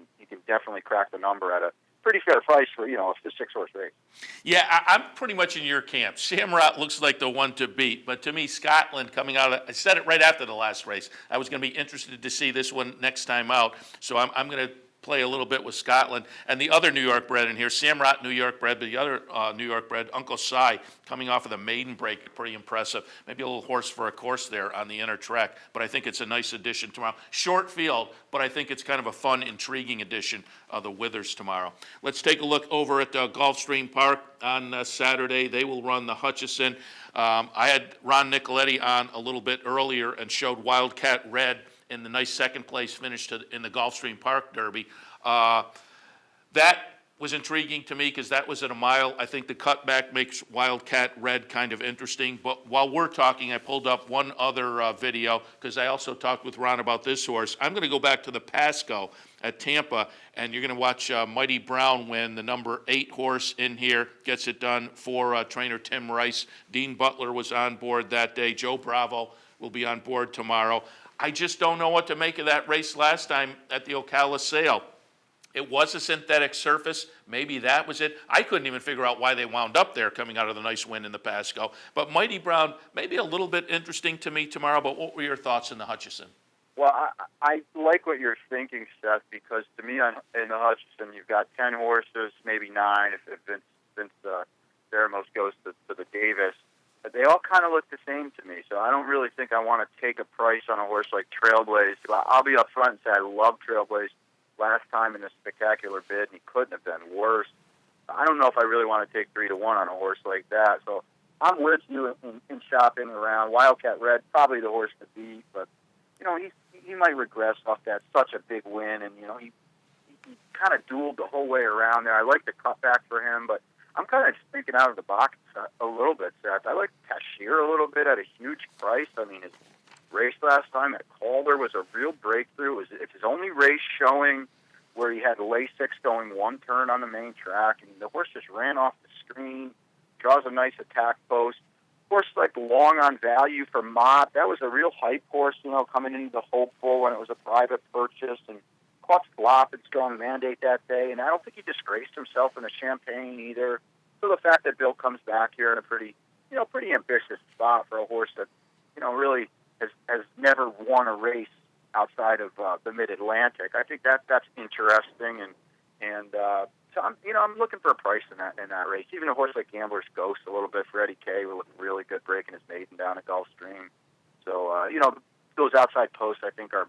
definitely crack the number at a pretty fair price for, a 6-horse race. Yeah, I'm pretty much in your camp. Samrat looks like the one to beat, but to me, Scotland coming out I said it right after the last race. I was going to be interested to see this one next time out, so I'm going to play a little bit with Scotland. And the other New York bred in here, Samrat, New York bred, but the other New York bred, Uncle Si, coming off of the maiden break, pretty impressive. Maybe a little horse for a course there on the inner track, but I think it's a nice addition tomorrow. Short field, but I think it's kind of a fun, intriguing addition of the Withers tomorrow. Let's take a look over at Gulfstream Park on Saturday. They will run the Hutchison. I had Ron Nicoletti on a little bit earlier and showed Wildcat Red in the nice second place finish in the Gulfstream Park Derby. That was intriguing to me because that was at a mile. I think the cutback makes Wildcat Red kind of interesting. But while we're talking, I pulled up one other video because I also talked with Ron about this horse. I'm going to go back to the Pasco at Tampa, and you're going to watch Mighty Brown win. The number 8 horse in here gets it done for trainer Tim Rice. Dean Butler was on board that day. Joe Bravo will be on board tomorrow. I just don't know what to make of that race last time at the Ocala sale. It was a synthetic surface. Maybe that was it. I couldn't even figure out why they wound up there coming out of the nice win in the Pasco. But Mighty Brown, maybe a little bit interesting to me tomorrow, but what were your thoughts in the Hutchison? Well, I like what you're thinking, Seth, because to me in the Hutchison, you've got 10 horses, maybe 9 if Vince Ferramos goes to the Davis. They all kind of look the same to me, so I don't really think I want to take a price on a horse like Trailblaze. I'll be up front and say I love Trailblaze last time in a spectacular bid, and he couldn't have been worse. I don't know if I really want to take 3-1 on a horse like that, so I'm with you in shopping around. Wildcat Red, probably the horse to beat, but, he might regress off that such a big win, and, he kind of dueled the whole way around there. I like the cutback for him, but I'm kind of thinking out of the box a little bit, Seth. I like Cashier a little bit at a huge price. I mean, his race last time at Calder was a real breakthrough. It's his only race showing where he had Lasix going 1 turn on the main track, and the horse just ran off the screen, draws a nice attack post. Horse like long on value for Mott. That was a real hype horse, coming into the Hopeful when it was a private purchase, and caught flop and strong mandate that day, and I don't think he disgraced himself in the Champagne either. So the fact that Bill comes back here in a pretty ambitious spot for a horse that, really has never won a race outside of the Mid-Atlantic, I think that's interesting, and so I'm looking for a price in that race. Even a horse like Gambler's Ghost a little bit for Eddie Kay will look really good breaking his maiden down at Gulfstream. So those outside posts I think are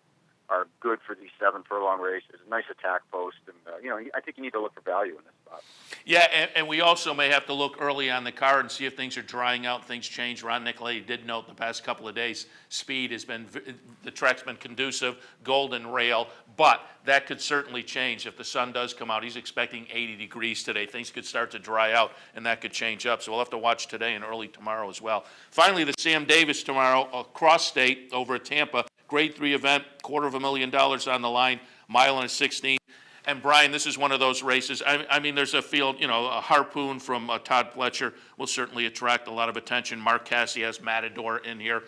good for these 7 furlong races. A nice attack post, and I think you need to look for value in this spot. Yeah, and we also may have to look early on the card and see if things are drying out, things change. Ron Nicoletti did note the past couple of days, speed has been, the track's been conducive, golden rail, but that could certainly change if the sun does come out. He's expecting 80 degrees today. Things could start to dry out, and that could change up. So we'll have to watch today and early tomorrow as well. Finally, the Sam Davis tomorrow, across state over at Tampa. Grade 3 event, $250,000 on the line, mile and a 16. And Brian, this is one of those races. I mean, there's a field, a Harpoon from Todd Pletcher will certainly attract a lot of attention. Mark Cassie has Matador in here.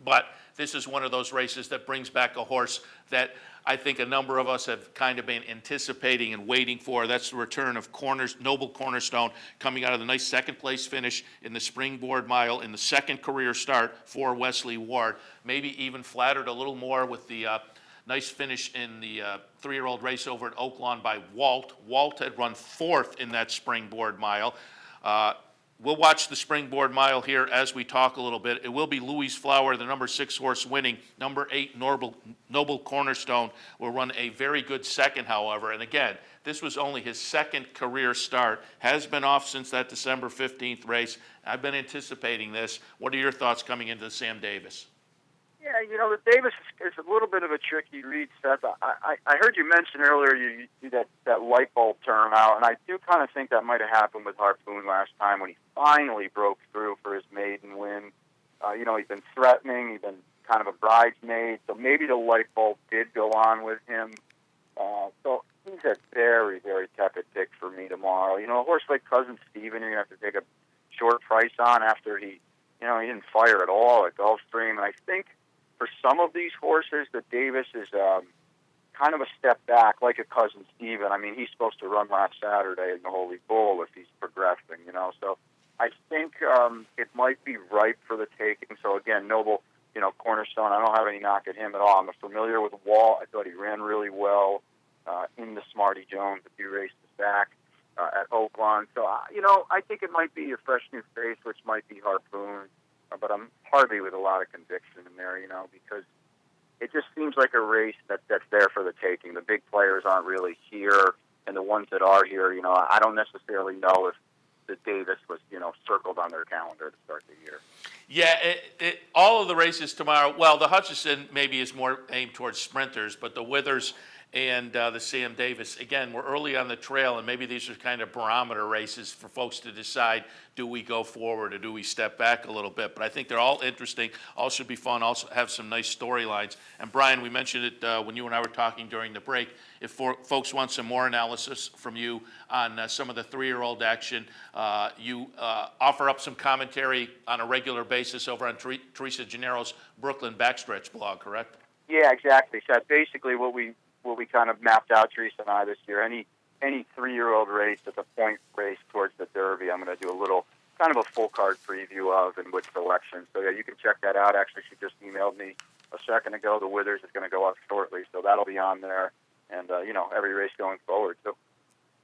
But this is one of those races that brings back a horse that I think a number of us have kind of been anticipating and waiting for. That's the return of Noble Cornerstone, coming out of the nice second-place finish in the Springboard Mile in the second career start for Wesley Ward. Maybe even flattered a little more with the nice finish in the 3-year-old race over at Oaklawn by Walt. Walt had run 4th in that Springboard Mile. We'll watch the Springboard Mile here as we talk a little bit. It will be Louis Flower, the number 6 horse winning. Number 8, Noble Cornerstone, will run a very good second, however. And again, this was only his second career start. Has been off since that December 15th race. I've been anticipating this. What are your thoughts coming into the Sam Davis? Yeah, the Davis is a little bit of a tricky read, Seth. I heard you mention earlier you that light bulb turnout, and I do kind of think that might have happened with Harpoon last time when he finally broke through for his maiden win. He's been threatening, he's been kind of a bridesmaid, so maybe the light bulb did go on with him. So he's a very, very tepid pick for me tomorrow. A horse like Cousin Steven, you're going to have to take a short price on after he didn't fire at all at Gulfstream, and I think for some of these horses, the Davis is kind of a step back, like a Cousin Steven. I mean, he's supposed to run last Saturday in the Holy Bull if he's progressing, So I think it might be ripe for the taking. So again, Noble, Cornerstone, I don't have any knock at him at all. I'm familiar with Walt. I thought he ran really well in the Smarty Jones that he raced the sack at Oaklawn. So, I think it might be a fresh new face, which might be Harpoon. But I'm hardly with a lot of conviction in there, because it just seems like a race that's there for the taking. The big players aren't really here, and the ones that are here, I don't necessarily know if the Davis was, circled on their calendar to start the year. Yeah, all of the races tomorrow, well, the Hutchison maybe is more aimed towards sprinters, but the Withers and the Sam Davis, again, we're early on the trail, and maybe these are kind of barometer races for folks to decide, do we go forward or do we step back a little bit? But I think they're all interesting, all should be fun, also have some nice storylines. And Brian, we mentioned it when you and I were talking during the break. If folks want some more analysis from you on some of the 3-year-old action, you offer up some commentary on a regular basis over on Teresa Gennaro's Brooklyn Backstretch blog, correct? Yeah, exactly, Seth. Basically what we kind of mapped out, Teresa and I, this year. Any 3-year-old race that's a point race towards the Derby, I'm going to do a little kind of a full card preview of and with selection. So yeah, you can check that out. Actually, she just emailed me a second ago. The Withers is going to go up shortly, so that'll be on there. And every race going forward. So.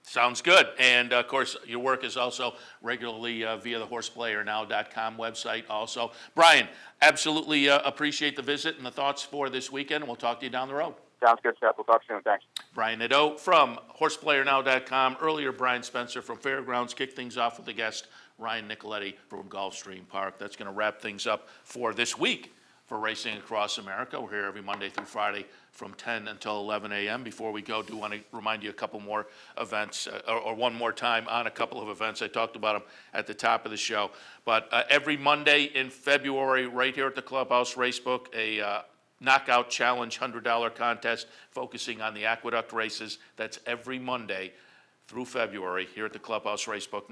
Sounds good. And, of course, your work is also regularly via the horseplayernow.com website also. Brian, absolutely appreciate the visit and the thoughts for this weekend, and we'll talk to you down the road. Sounds good, Seth. We'll talk soon. Thanks. Brian Nadeau from horseplayernow.com. Earlier, Brian Spencer from Fairgrounds kicked things off with a guest, Ryan Nicoletti from Gulfstream Park. That's going to wrap things up for this week for Racing Across America. We're here every Monday through Friday from 10 until 11 a.m. Before we go, do want to remind you a couple more events, or one more time on a couple of events. I talked about them at the top of the show. But every Monday in February, right here at the Clubhouse Racebook, a Knockout Challenge $100 contest focusing on the Aqueduct races. That's every Monday through February here at the Clubhouse Racebook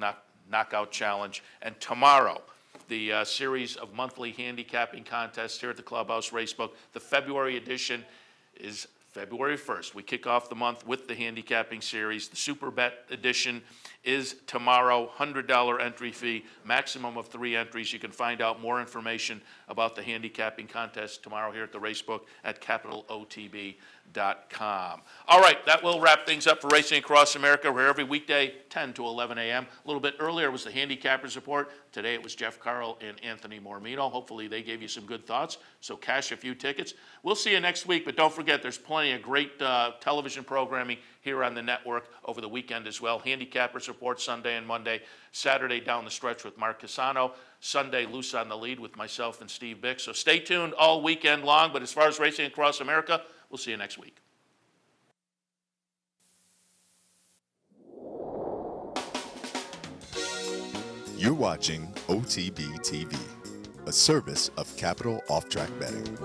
Knockout Challenge. And tomorrow, the series of monthly handicapping contests here at the Clubhouse Racebook. The February edition is February 1st. We kick off the month with the handicapping series. The Super Bet edition is tomorrow, $100 entry fee, maximum of 3 entries. You can find out more information about the handicapping contest tomorrow here at the Racebook at capitalotb.com. All right, that will wrap things up for Racing Across America. We're every weekday, 10 to 11 a.m. A little bit earlier was the Handicappers Report. Today it was Jeff Carl and Anthony Mormino. Hopefully they gave you some good thoughts, so cash a few tickets. We'll see you next week, but don't forget there's plenty of great television programming here on the network over the weekend as well. Handicappers Report Sunday and Monday. Saturday down the stretch with Mark Casano. Sunday, Loose on the Lead with myself and Steve Bick. So stay tuned all weekend long, but as far as Racing Across America, we'll see you next week. You're watching OTB TV, a service of Capital Off Track Betting.